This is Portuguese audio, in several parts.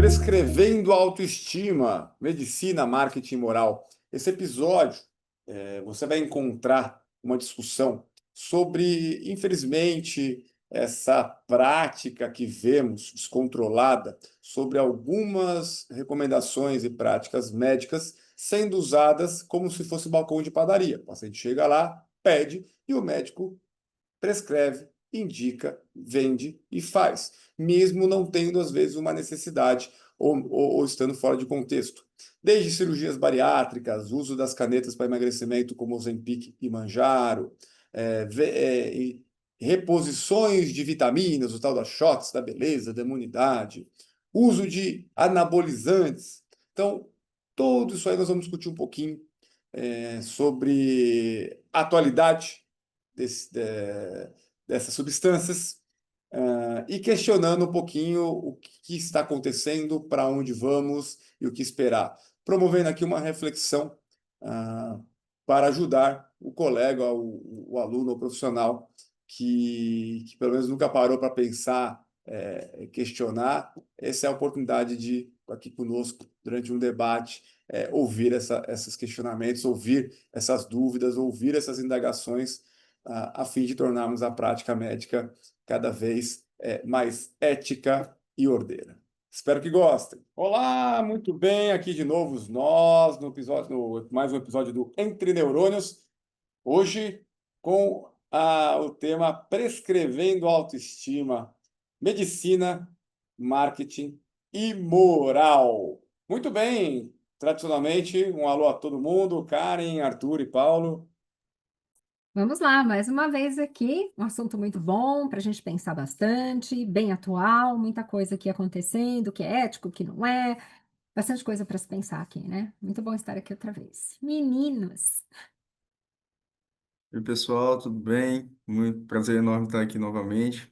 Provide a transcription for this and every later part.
Prescrevendo autoestima, medicina, marketing moral. Esse episódio, você vai encontrar uma discussão sobre, infelizmente, essa prática que vemos descontrolada sobre algumas recomendações e práticas médicas sendo usadas como se fosse balcão de padaria. O paciente chega lá, pede e o médico prescreve, indica, vende e faz, mesmo não tendo, às vezes, uma necessidade ou estando fora de contexto. Desde cirurgias bariátricas, uso das canetas para emagrecimento, como Ozempic e Manjaro, reposições de vitaminas, o tal da shots, da beleza, da imunidade, uso de anabolizantes. Então, tudo isso aí nós vamos discutir um pouquinho sobre atualidade dessas substâncias, e questionando um pouquinho o que está acontecendo, para onde vamos e o que esperar. Promovendo aqui uma reflexão para ajudar o colega, o aluno, o profissional que pelo menos nunca parou para pensar, questionar. Essa é a oportunidade de, aqui conosco, durante um debate, ouvir esses questionamentos, ouvir essas dúvidas, ouvir essas indagações, a fim de tornarmos a prática médica cada vez mais ética e ordeira. Espero que gostem. Olá, muito bem, aqui de novo nós, mais um episódio do Entre Neurônios, hoje com o tema Prescrevendo Autoestima, Medicina, Marketing e Moral. Muito bem, tradicionalmente, um alô a todo mundo, Karen, Arthur e Paulo. Vamos lá, mais uma vez aqui, um assunto muito bom para a gente pensar bastante, bem atual, muita coisa aqui acontecendo, que é ético, que não é, bastante coisa para se pensar aqui, né? Muito bom estar aqui outra vez. Meninos, Oi, pessoal, tudo bem? Muito prazer enorme estar aqui novamente.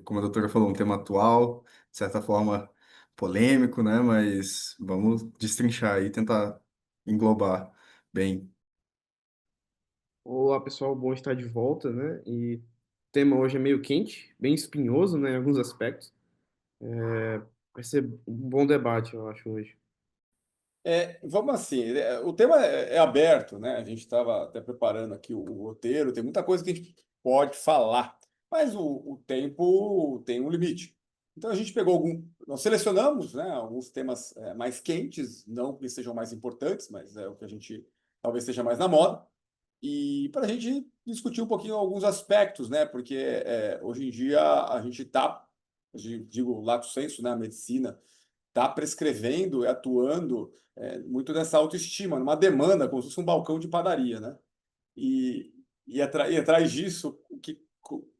Como a doutora falou, um tema atual, de certa forma polêmico, né? Mas vamos destrinchar e tentar englobar bem. Olá, pessoal, bom estar de volta, né? E o tema hoje é meio quente, bem espinhoso, né, em alguns aspectos. Vai ser um bom debate, eu acho, hoje. Vamos assim, o tema é aberto, né? A gente estava até preparando aqui o roteiro, tem muita coisa que a gente pode falar, mas o tempo tem um limite. Então a gente nós selecionamos, né, alguns temas mais quentes, não que sejam mais importantes, mas é o que a gente talvez esteja mais na moda, e para a gente discutir um pouquinho alguns aspectos, né? Porque hoje em dia a gente está, digo, lato sensu, né, a medicina está prescrevendo e atuando muito nessa autoestima, numa demanda, como se fosse um balcão de padaria, né? E atrás disso, o que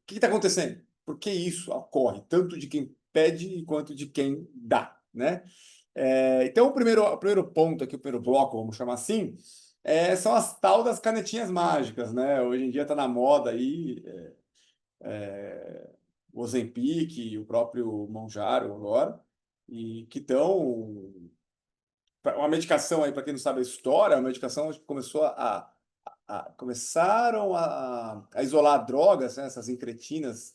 está acontecendo? Por que isso ocorre, tanto de quem pede quanto de quem dá, né? Então, o primeiro ponto aqui, o primeiro bloco, vamos chamar assim, são as tal das canetinhas mágicas, né? Hoje em dia está na moda aí, o Ozempic, o próprio Mounjaro agora, e que estão uma medicação aí, para quem não sabe a história, a medicação começou começaram a isolar drogas, né, essas incretinas,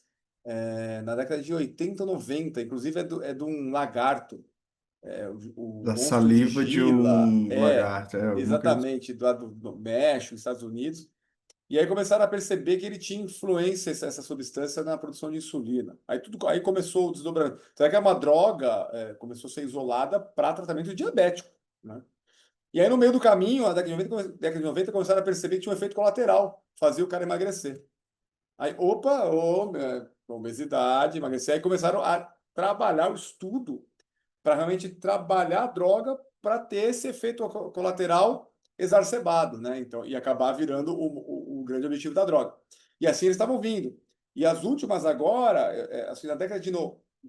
na década de 80 ou 90, inclusive é de um lagarto, o Da monstro de saliva de Gila, um lagarto, alguma coisa. exatamente, do México, Estados Unidos. E aí começaram a perceber que ele tinha influência, essa substância, na produção de insulina. Aí começou o desdobramento. Será que é uma droga, começou a ser isolada para tratamento diabético, né? E aí, no meio do caminho, na década de 90, começaram a perceber que tinha um efeito colateral, fazia o cara emagrecer. Aí, opa, obesidade, emagrecer. Aí começaram a trabalhar o estudo para realmente trabalhar a droga para ter esse efeito colateral exacerbado, né? Então, e acabar virando o grande objetivo da droga. E assim eles estavam vindo. E as últimas agora, assim, na década de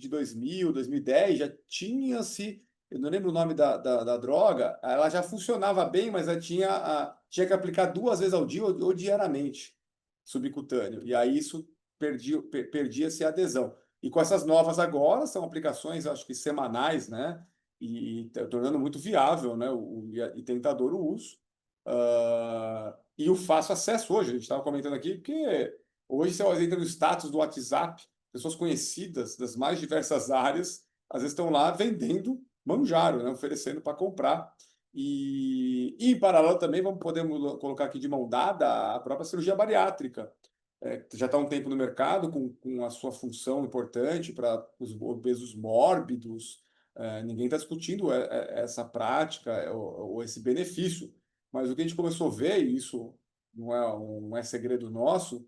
2000, 2010, já tinha-se, eu não lembro o nome da droga, ela já funcionava bem, mas ela tinha que aplicar 2 vezes ao dia ou diariamente, subcutâneo. E aí isso perdia-se a adesão. E com essas novas agora, são aplicações, acho que semanais, né? E tornando muito viável, né? E tentador o uso. E o fácil acesso hoje, a gente estava comentando aqui, porque hoje você entra no status do WhatsApp, pessoas conhecidas das mais diversas áreas às vezes estão lá vendendo manjaro, né? Oferecendo para comprar. E em paralelo também podemos colocar aqui de mão dada a própria cirurgia bariátrica. Já está há um tempo no mercado com a sua função importante para os obesos mórbidos. Ninguém está discutindo essa prática ou esse benefício. Mas o que a gente começou a ver, e isso não é segredo nosso,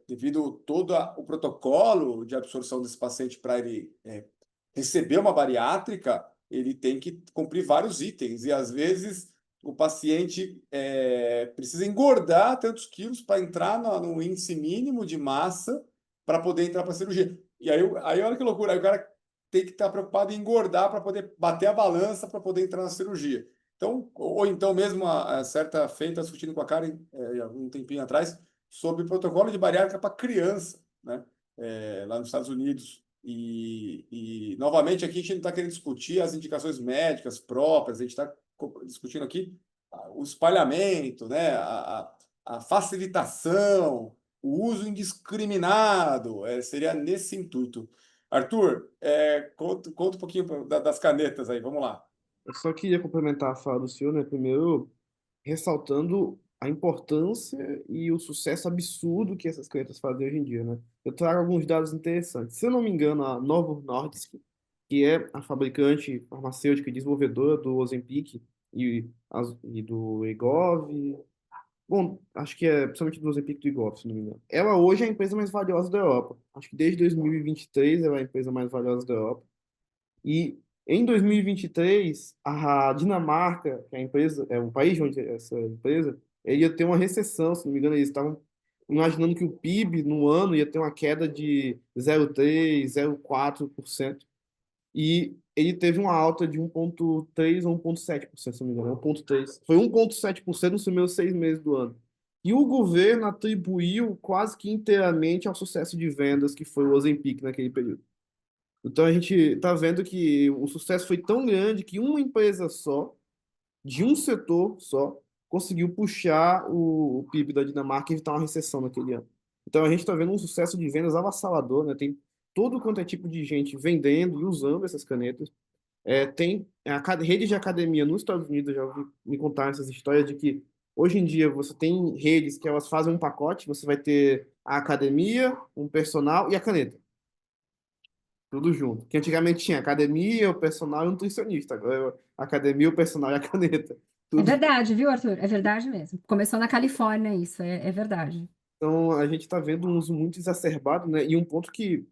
devido todo o protocolo de absorção desse paciente para ele receber uma bariátrica, ele tem que cumprir vários itens. E às vezes o paciente precisa engordar tantos quilos para entrar no índice mínimo de massa para poder entrar para a cirurgia. E aí olha que loucura, aí o cara tem que estar preocupado em engordar para poder bater a balança para poder entrar na cirurgia. Então, ou então mesmo a certa feita discutindo com a Karen um tempinho atrás sobre protocolo de bariátrica para criança, né? Lá nos Estados Unidos. E novamente aqui a gente não está querendo discutir as indicações médicas próprias, a gente está discutindo aqui o espalhamento, né? A facilitação, o uso indiscriminado, seria nesse intuito. Arthur, conta um pouquinho das canetas aí, vamos lá. Eu só queria complementar a fala do senhor, né? Primeiro, ressaltando a importância e o sucesso absurdo que essas canetas fazem hoje em dia, né? Eu trago alguns dados interessantes. Se eu não me engano, a Novo Nordisk, que é a fabricante farmacêutica e desenvolvedora do Ozempic e do Wegovy, bom, acho que é principalmente do Ozempic e do Wegovy, se não me engano. Ela hoje é a empresa mais valiosa da Europa. Acho que desde 2023 ela é a empresa mais valiosa da Europa. E em 2023, a Dinamarca, que é a empresa, é o país onde é essa empresa, ele ia ter uma recessão, se não me engano, eles estavam imaginando que o PIB no ano ia ter uma queda de 0,3, 0,4%, e ele teve uma alta de 1,3 ou 1,7%, se não me engano, 1,3. Foi 1,7% nos primeiros 6 meses do ano. E o governo atribuiu quase que inteiramente ao sucesso de vendas que foi o Ozempic naquele período. Então a gente está vendo que o sucesso foi tão grande que uma empresa só, de um setor só, conseguiu puxar o PIB da Dinamarca e evitar uma recessão naquele ano. Então a gente está vendo um sucesso de vendas avassalador, né? Tem todo quanto é tipo de gente vendendo e usando essas canetas. Tem rede de academia nos Estados Unidos, eu já ouvi me contar essas histórias de que hoje em dia você tem redes que elas fazem um pacote, você vai ter a academia, um personal e a caneta. Tudo junto. Que antigamente tinha academia, o personal e o nutricionista. Agora a academia, o personal e a caneta. É Tudo. verdade, viu, Arthur? É verdade mesmo. Começou na Califórnia isso, é verdade. Então a gente está vendo um uso muito exacerbado, né? E um ponto que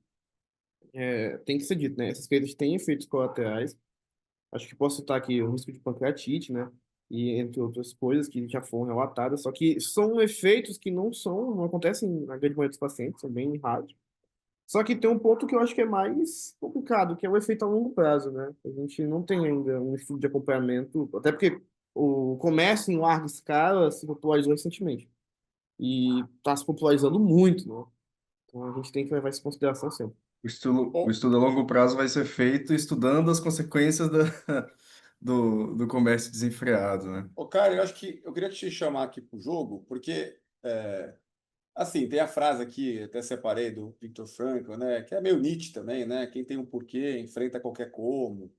tem que ser dito, né? Essas coisas têm efeitos colaterais. Acho que posso citar aqui o risco de pancreatite, né? E entre outras coisas que já foram relatadas. Só que são efeitos que não acontecem na grande maioria dos pacientes, são bem raros. Só que tem um ponto que eu acho que é mais complicado, que é o efeito a longo prazo, né? A gente não tem ainda um estudo de acompanhamento, até porque o comércio em larga escala se popularizou recentemente. E está se popularizando muito, né? Então a gente tem que levar isso em consideração sempre. O estudo a longo prazo vai ser feito estudando as consequências do comércio desenfreado, né? Cara, eu acho que eu queria te chamar aqui para o jogo, porque assim, tem a frase aqui, até separei do Viktor Frankl, né, que é meio Nietzsche também, né? Quem tem um porquê enfrenta qualquer como.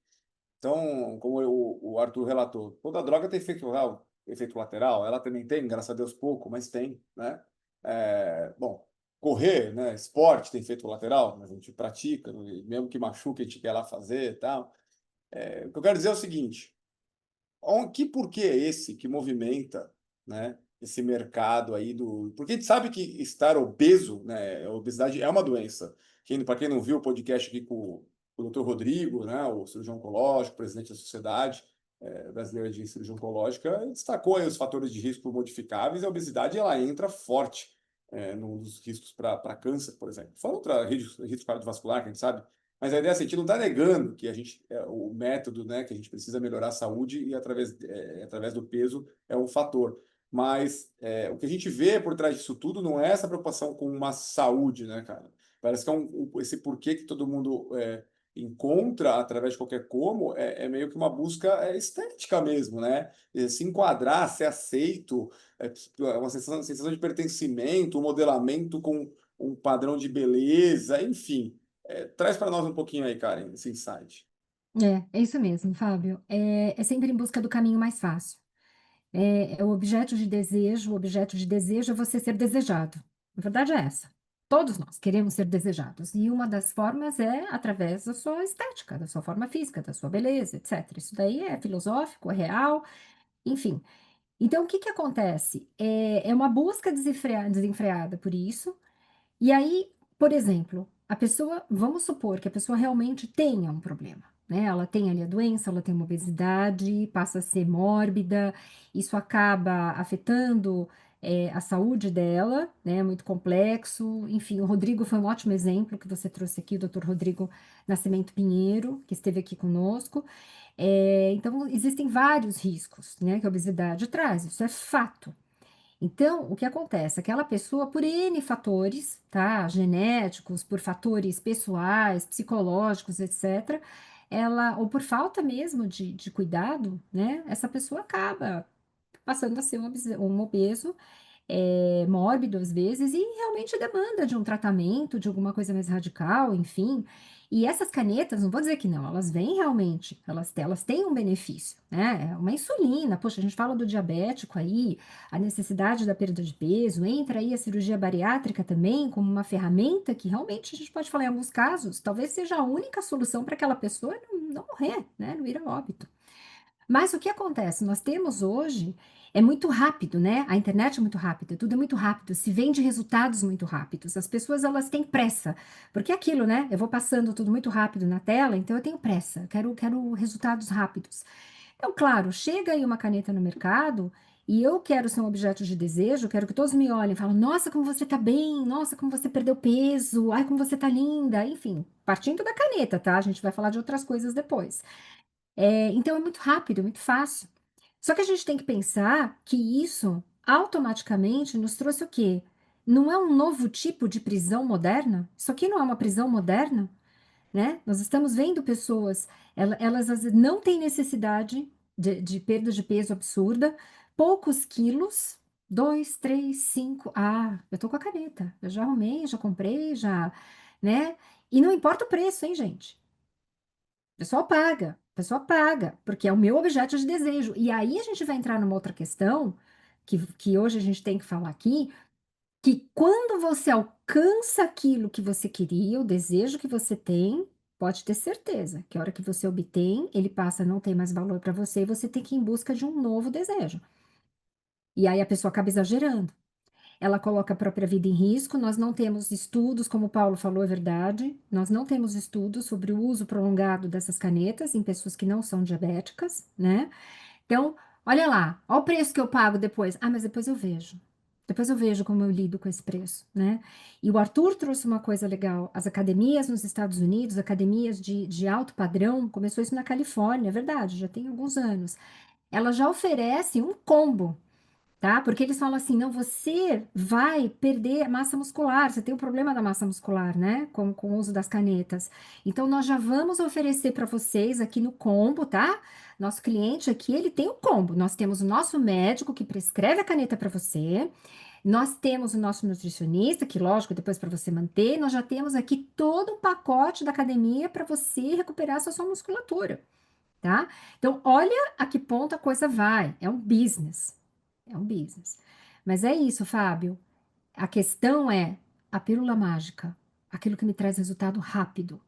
Então, como o Arthur relatou, toda droga tem efeito lateral, ela também tem, graças a Deus, pouco, mas tem, né? Bom, correr, né? Esporte tem efeito lateral, mas a gente pratica, e mesmo que machuque, a gente quer lá fazer e tal. O que eu quero dizer é o seguinte: que porquê é esse que movimenta, né, esse mercado aí do... Porque a gente sabe que estar obeso, né, a obesidade é uma doença. Para quem não viu o podcast aqui com o Dr. Rodrigo, né, o cirurgião oncológico, presidente da Sociedade Brasileira de Cirurgia Oncológica, ele destacou aí os fatores de risco modificáveis, e a obesidade ela entra forte nos riscos para câncer, por exemplo. Fora outro risco cardiovascular, que a gente sabe, mas a ideia é assim, a gente não está negando que a gente, o método, né, que a gente precisa melhorar a saúde e através do peso é um fator. Mas o que a gente vê por trás disso tudo não é essa preocupação com uma saúde, né, cara? Parece que esse porquê que todo mundo encontra através de qualquer como é meio que uma busca estética mesmo, né? Se enquadrar, ser aceito, uma sensação de pertencimento, um modelamento com um padrão de beleza, enfim. Traz para nós um pouquinho aí, Karen, esse insight. É isso mesmo, Fábio. É sempre em busca do caminho mais fácil. É o objeto de desejo é você ser desejado. A verdade é essa. Todos nós queremos ser desejados. E uma das formas é através da sua estética, da sua forma física, da sua beleza, etc. Isso daí é filosófico, é real, enfim. Então, o que que acontece? É uma busca desenfreada por isso. E aí, por exemplo, a pessoa, vamos supor que a pessoa realmente tenha um problema, né? Ela tem ali a doença, ela tem uma obesidade, passa a ser mórbida, isso acaba afetando, a saúde dela, né? Muito complexo. Enfim, o Rodrigo foi um ótimo exemplo que você trouxe aqui, o Dr. Rodrigo Nascimento Pinheiro, que esteve aqui conosco. Então, existem vários riscos, né, que a obesidade traz, isso é fato. Então, o que acontece? Aquela pessoa, por N fatores, tá? Genéticos, por fatores pessoais, psicológicos, etc., ou por falta mesmo de cuidado, né? Essa pessoa acaba passando a ser um obeso, mórbido às vezes, e realmente demanda de um tratamento, de alguma coisa mais radical, enfim. E essas canetas, não vou dizer que não, elas vêm realmente, elas têm um benefício, né? É uma insulina, poxa, a gente fala do diabético aí, a necessidade da perda de peso, entra aí a cirurgia bariátrica também como uma ferramenta que realmente a gente pode falar em alguns casos, talvez seja a única solução para aquela pessoa não morrer, né? Não ir a óbito. Mas o que acontece? Nós temos hoje, é muito rápido, né? A internet é muito rápida, tudo é muito rápido, se vende resultados muito rápidos. As pessoas, elas têm pressa, porque é aquilo, né? Eu vou passando tudo muito rápido na tela, então eu tenho pressa, quero resultados rápidos. Então, claro, chega aí uma caneta no mercado e eu quero ser um objeto de desejo, quero que todos me olhem e falem, nossa, como você tá bem, nossa, como você perdeu peso, ai, como você tá linda, enfim, partindo da caneta, tá? A gente vai falar de outras coisas depois. Então é muito rápido, muito fácil. Só que a gente tem que pensar que isso automaticamente nos trouxe o quê? Não é um novo tipo de prisão moderna? Isso aqui não é uma prisão moderna, né? Nós estamos vendo pessoas, elas às vezes não têm necessidade de perda de peso absurda, poucos quilos, 2, 3, 5. Ah, eu tô com a caneta, eu já arrumei, já comprei, já, né? E não importa o preço, hein, gente? O pessoal paga, porque é o meu objeto de desejo. E aí a gente vai entrar numa outra questão, que hoje a gente tem que falar aqui, que quando você alcança aquilo que você queria, o desejo que você tem, pode ter certeza que a hora que você obtém, ele passa a não ter mais valor para você e você tem que ir em busca de um novo desejo. E aí a pessoa acaba exagerando. Ela coloca a própria vida em risco. Nós não temos estudos, como o Paulo falou, é verdade. Nós não temos estudos sobre o uso prolongado dessas canetas em pessoas que não são diabéticas, né? Então, olha lá, olha o preço que eu pago depois. Ah, mas depois eu vejo. Depois eu vejo como eu lido com esse preço, né? E o Arthur trouxe uma coisa legal. As academias nos Estados Unidos, academias de alto padrão, começou isso na Califórnia, é verdade, já tem alguns anos. Elas já oferecem um combo, tá? Porque eles falam assim, não, você vai perder massa muscular, você tem o problema da massa muscular, né? Com o uso das canetas. Então, nós já vamos oferecer para vocês aqui no combo, tá? Nosso cliente aqui, ele tem o combo. Nós temos o nosso médico que prescreve a caneta para você. Nós temos o nosso nutricionista, que lógico, depois para você manter, nós já temos aqui todo um pacote da academia para você recuperar essa sua musculatura, tá? Então, olha a que ponto a coisa vai. É um business. É um business. Mas é isso, Fábio. A questão é a pílula mágica, aquilo que me traz resultado rápido,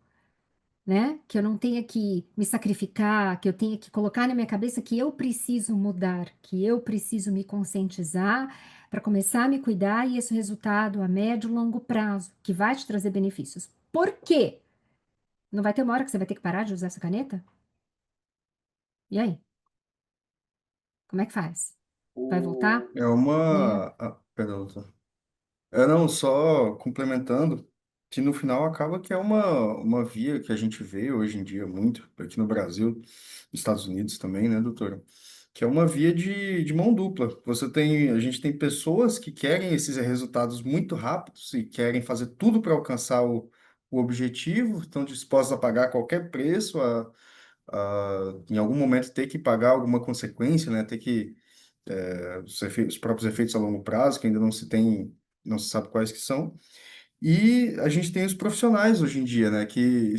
né? Que eu não tenha que me sacrificar, que eu tenha que colocar na minha cabeça que eu preciso mudar, que eu preciso me conscientizar para começar a me cuidar e esse resultado a médio e longo prazo, que vai te trazer benefícios. Por quê? Não vai ter uma hora que você vai ter que parar de usar essa caneta? E aí? Como é que faz? Vai voltar? O... É Né? perdão, doutor. Não, só complementando, que no final acaba que é uma via que a gente vê hoje em dia muito, aqui no Brasil, nos Estados Unidos também, né, doutora? Que é uma via de mão dupla. A gente tem pessoas que querem esses resultados muito rápidos e querem fazer tudo para alcançar o objetivo, estão dispostos a pagar qualquer preço, em algum momento ter que pagar alguma consequência, né? Ter que os próprios efeitos a longo prazo, que ainda não se sabe quais que são. E a gente tem os profissionais hoje em dia, né, que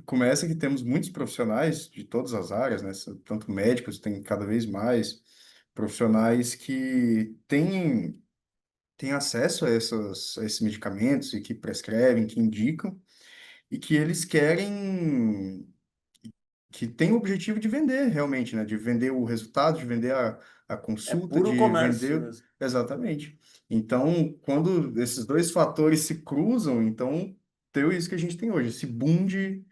começa que temos muitos profissionais de todas as áreas, né, tanto médicos, tem cada vez mais profissionais que têm acesso a esses medicamentos e que prescrevem, que indicam, e que eles querem, que têm o objetivo de vender realmente, né, de vender o resultado, de vender a É consulta, puro de comércio vender. mesmo. Exatamente. Então, quando esses dois fatores se cruzam, então deu isso que a gente tem hoje, esse boom de,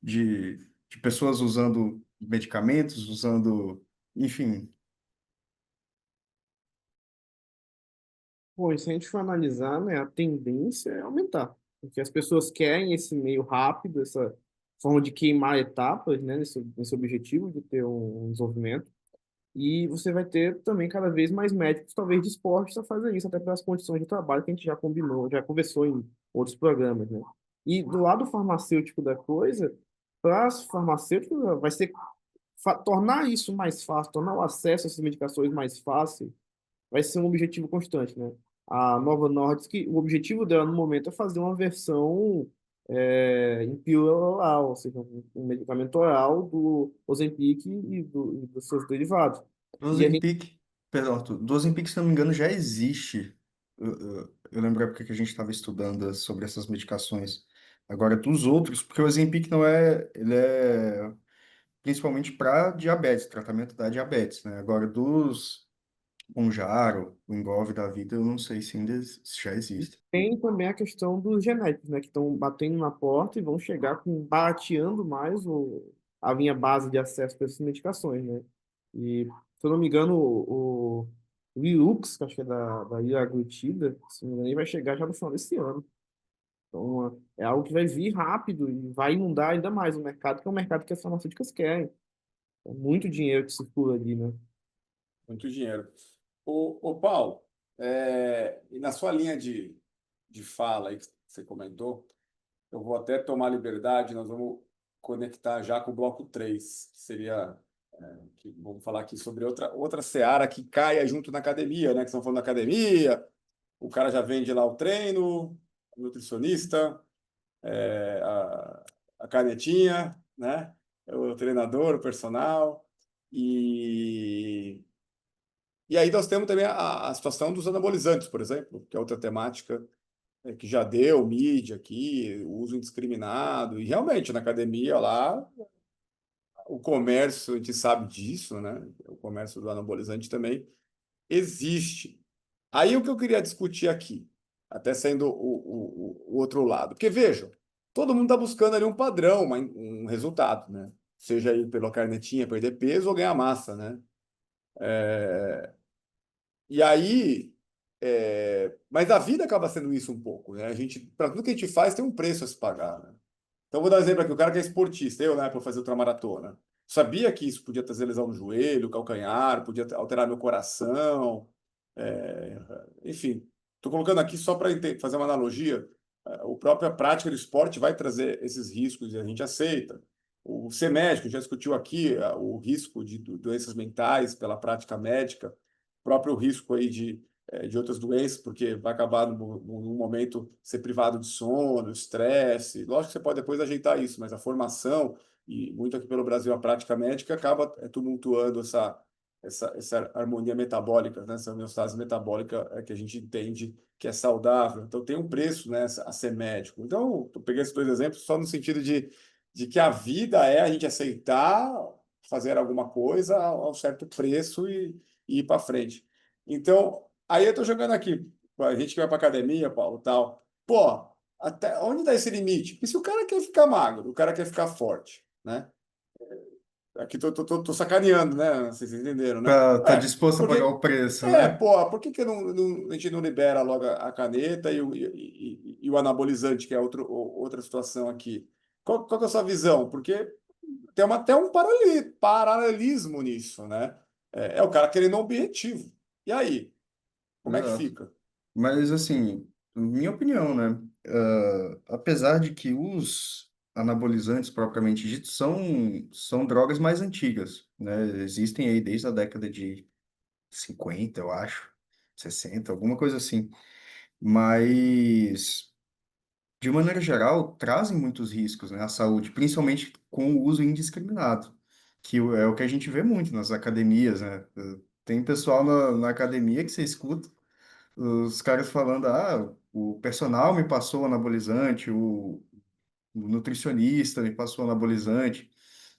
de pessoas usando medicamentos, usando, enfim. Bom, e se a gente for analisar, né, a tendência é aumentar, porque as pessoas querem esse meio rápido, essa forma de queimar etapas, né, nesse objetivo de ter um desenvolvimento. E você vai ter também cada vez mais médicos, talvez dispostos a fazer isso, até pelas condições de trabalho que a gente já combinou, já conversou em outros programas, né? E do lado farmacêutico da coisa, para as farmacêuticas, vai ser tornar isso mais fácil, tornar o acesso a essas medicações mais fácil, vai ser um objetivo constante, né? A Nova Nordisk, o objetivo dela no momento é fazer uma versão em pílula oral, ou seja, um medicamento oral do Ozempic e dos seus derivados. Do E a gente Ozempic, perdão, Arthur, do Ozempic, se não me engano, já existe. Eu lembro a época que a gente estava estudando sobre essas medicações. Agora, dos outros, porque o Ozempic não é, ele é principalmente para diabetes, tratamento da diabetes, né? Agora, dos Mounjaro, o Engov da vida, eu não sei se ainda se já existe. tem também a questão dos genéticos, né, que estão batendo na porta e vão chegar com barateando mais a linha base de acesso para essas medicações, né? E, se eu não me engano, o Wilux, que acho que é da liraglutida, se não me engano, ele vai chegar já no final desse ano. Então, é algo que vai vir rápido e vai inundar ainda mais o mercado, que é um mercado que as farmacêuticas querem. É muito dinheiro que circula ali, né? Muito dinheiro. Ô Paulo, e na sua linha de fala aí que você comentou, eu vou até tomar liberdade, nós vamos conectar já com o bloco 3 que seria, vamos falar aqui sobre outra seara que caia junto na academia, né? Que estão falando da academia, o cara já vende lá o treino, o nutricionista, a canetinha, né? O treinador, o personal, e e aí nós temos também a situação dos anabolizantes, por exemplo, que é outra temática que já deu mídia aqui, o uso indiscriminado, e realmente na academia lá, o comércio, a gente sabe disso, né? O comércio do anabolizante também existe. Aí o que eu queria discutir aqui, até sendo o outro lado, porque vejam, todo mundo está buscando ali um padrão, um resultado, né? Seja aí pela carnetinha perder peso ou ganhar massa, né? E aí, mas a vida acaba sendo isso um pouco, né? A gente, para tudo que a gente faz, tem um preço a se pagar, né? Então, vou dar um exemplo aqui: o cara que é esportista, eu, né, para fazer ultramaratona, sabia que isso podia trazer lesão no joelho, calcanhar, podia alterar meu coração, é, enfim. Estou colocando aqui só para fazer uma analogia. A própria prática do esporte vai trazer esses riscos e a gente aceita. O ser médico, já discutiu aqui o risco de doenças mentais pela prática médica, o próprio risco aí de outras doenças, porque vai acabar num momento ser privado de sono, estresse. Lógico que você pode depois ajeitar isso, mas a formação, e muito aqui pelo Brasil, a prática médica acaba tumultuando essa harmonia metabólica, né? Essa homeostase metabólica que a gente entende que é saudável. Então, tem um preço, né, a ser médico. Então, eu peguei esses dois exemplos só no sentido de que a vida é a gente aceitar fazer alguma coisa a um certo preço e ir para frente. Então, aí eu estou jogando aqui, a gente que vai para academia, Paulo, tal. Pô, até onde dá esse limite? Porque se o cara quer ficar magro, o cara quer ficar forte, né? Aqui tô sacaneando, né? Vocês entenderam, né? Tá disposto a pagar Porque, o preço, né? pô, por que a gente não libera logo a caneta e o anabolizante, que é outra situação aqui? Qual que é a sua visão? Porque tem até um paralelismo nisso, né? É o cara querendo um objetivo. E aí? Como é que Exato. fica? Mas, assim, minha opinião, né? Apesar de que os anabolizantes propriamente ditos são drogas mais antigas, né? Existem aí desde a década de 50, eu acho, 60, alguma coisa assim. mas, de maneira geral, trazem muitos riscos, né, à saúde, principalmente com o uso indiscriminado, é o que a gente vê muito nas academias, né? Tem pessoal na academia que você escuta os caras falando, o personal me passou anabolizante, o nutricionista me passou anabolizante,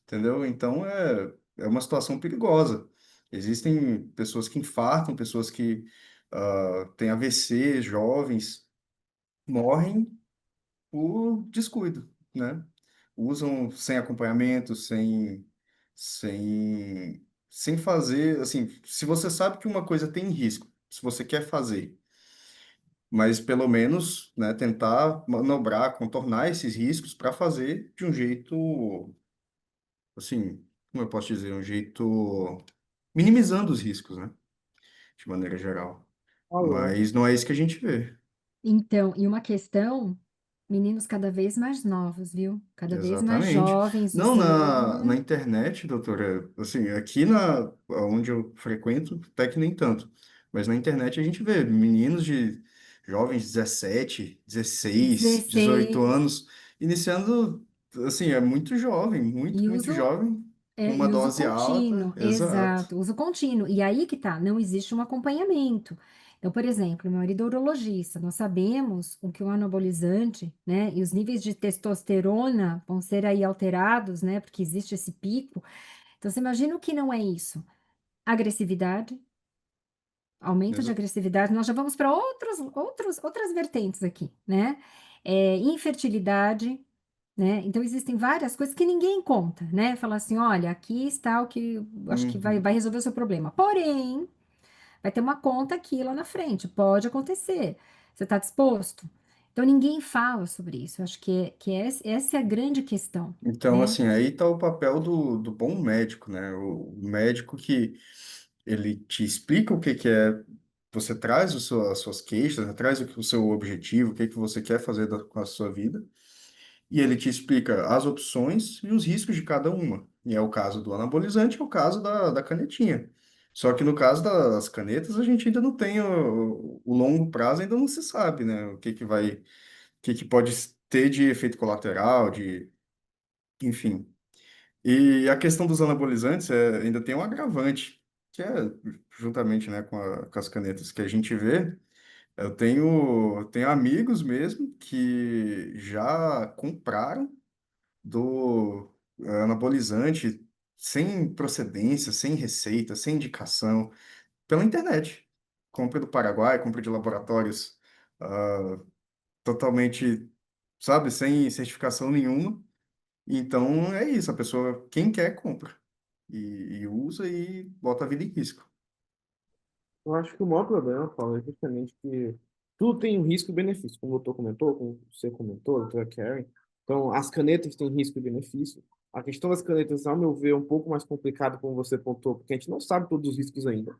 entendeu? Então é uma situação perigosa. Existem pessoas que infartam, pessoas que têm AVC, jovens, morrem por descuido, né? Usam sem acompanhamento, sem fazer, assim, se você sabe que uma coisa tem risco, se você quer fazer, mas pelo menos, né, tentar manobrar, contornar esses riscos para fazer de um jeito, assim, como eu posso dizer, um jeito minimizando os riscos, né, de maneira geral. Olha, Mas não é isso que a gente vê. Então, e uma questão, meninos cada vez mais novos, viu? Cada vez mais Exatamente. jovens Não, na usando. internet, doutora, assim, aqui onde eu frequento, até que nem tanto, mas na internet a gente vê meninos jovens 17, 16, 18 16 anos, iniciando, assim, é muito jovem, muito, e muito uso jovem, com É, uma e uso dose alta, contínuo, exato. exato, uso contínuo. E aí que tá, não existe um acompanhamento. Então, por exemplo, meu marido é urologista, nós sabemos o que o anabolizante, né, e os níveis de testosterona vão ser aí alterados, né, porque existe esse pico. Então, você imagina o que não é isso? Agressividade, aumento de Exa- agressividade, nós já vamos para outras vertentes aqui, né? Infertilidade, né? Então existem várias coisas que ninguém conta, né? Fala assim, olha, aqui está o que eu acho que vai, Uhum. vai resolver o seu problema. Porém, vai ter uma conta aqui lá na frente, pode acontecer. Você está disposto? Então ninguém fala sobre isso. Eu acho essa é a grande questão, Então, né? assim, aí está o papel do bom médico, né? O médico que ele te explica o que que é, você traz as suas queixas, né? Traz o seu objetivo, o que que você quer fazer com a sua vida, e ele te explica as opções e os riscos de cada uma. E é o caso do anabolizante, é o caso da canetinha. Só que no caso das canetas, a gente ainda não tem o longo prazo, ainda não se sabe, né? O que que pode ter de efeito colateral, enfim. E a questão dos anabolizantes ainda tem um agravante, que é juntamente, né, com as canetas que a gente vê. Eu tenho amigos mesmo que já compraram do anabolizante sem procedência, sem receita, sem indicação, pela internet. Compra do Paraguai, compra de laboratórios ah, totalmente, sabe, sem certificação nenhuma. Então é isso, a pessoa, quem quer, compra e usa e bota a vida em risco. eu acho que o maior problema, Paulo, é justamente que tudo tem um risco e benefício, como o doutor comentou, como você comentou, a doutora Karen. Então, as canetas têm risco e benefício. A questão das canetas, ao meu ver, é um pouco mais complicado, como você pontuou, porque a gente não sabe todos os riscos ainda.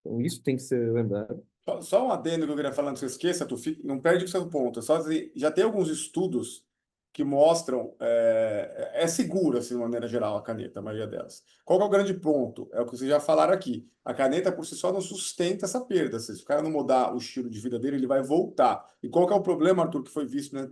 Então, isso tem que ser lembrado. Só um adendo que eu queria falar, não se esqueça, não perde o seu ponto. Só dizer, já tem alguns estudos que mostram, é seguro, assim, de maneira geral, a caneta, a maioria delas. Qual que é o grande ponto? É o que vocês já falaram aqui. A caneta, por si só, não sustenta essa perda. Se o cara não mudar o estilo de vida dele, ele vai voltar. E qual que é o problema, Arthur, que foi visto, né,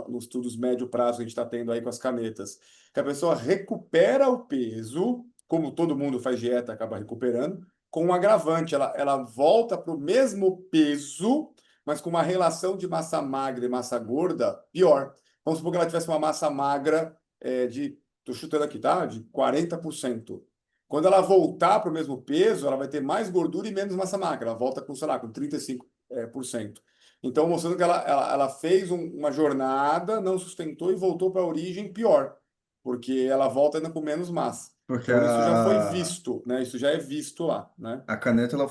nos estudos médio prazo que a gente está tendo aí com as canetas? Que a pessoa recupera o peso, como todo mundo faz dieta, acaba recuperando, com um agravante, ela volta para o mesmo peso, mas com uma relação de massa magra e massa gorda pior. Vamos supor que ela tivesse uma massa magra estou chutando aqui, tá? De 40%. Quando ela voltar para o mesmo peso, ela vai ter mais gordura e menos massa magra. Ela volta com, sei lá, com 35%. Então, mostrando que ela fez uma jornada, não sustentou e voltou para a origem pior, porque ela volta ainda com menos massa. Porque Então, isso já foi visto, né? Isso já é visto lá, né? a caneta ela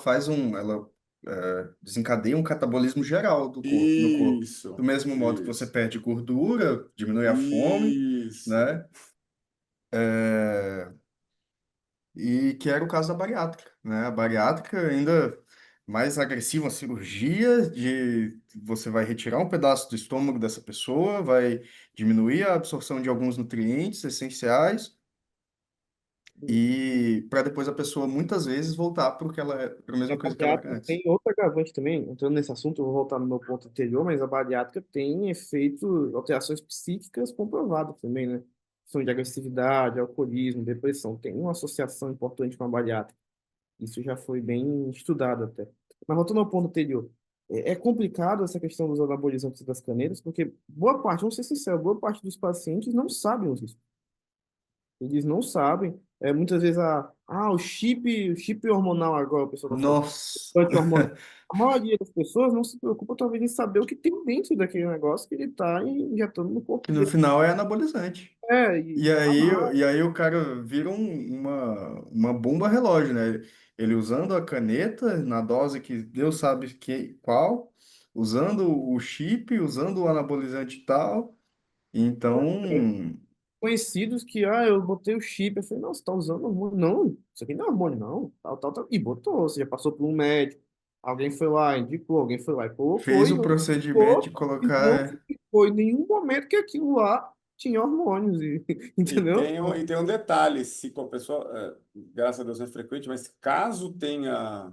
desencadeia um catabolismo geral no corpo. Do Isso, mesmo modo que você isso, perde gordura, diminui a fome, isso. né? É, e que era o caso da bariátrica, né? A bariátrica ainda mais agressiva, uma cirurgia de você vai retirar um pedaço do estômago dessa pessoa, vai diminuir a absorção de alguns nutrientes essenciais e para depois a pessoa muitas vezes voltar para a A mesma coisa que ela era bariátrica antes. tem outro agravante também, entrando nesse assunto, eu vou voltar no meu ponto anterior, mas a bariátrica tem efeito, alterações psíquicas comprovadas também, né? Questão de agressividade, alcoolismo, depressão, tem uma associação importante com a bariátrica. Isso já foi bem estudado até. Mas voltando ao ponto anterior, é complicado essa questão dos anabolizantes e das canetas, porque boa parte, vamos ser sinceros, boa parte dos pacientes não sabem os riscos. Eles não sabem. Muitas vezes o chip hormonal agora, o pessoal está falando, Nossa! anti-hormonal. A maioria das pessoas não se preocupa talvez em saber o que tem dentro daquele negócio que ele está injetando no corpo Que no dele. final é anabolizante. E E tá aí, lá. e aí o cara vira uma bomba relógio, né? Ele usando a caneta na dose que Deus sabe qual, usando o chip, usando o anabolizante e tal. Então, Conhecidos que, eu botei o chip. Eu falei, não, você está usando hormônio? Não, isso aqui não é hormônio, não. Tal, tal, tal. E botou, você já passou por um médico. Alguém foi lá, indicou, alguém foi lá e colocou, fez e o não procedimento de ficou, e não colocar. ficou em nenhum momento que aquilo lá tinha hormônios, E entendeu? tem, e tem um detalhe, se com a pessoa, graças a Deus não é frequente, mas caso tenha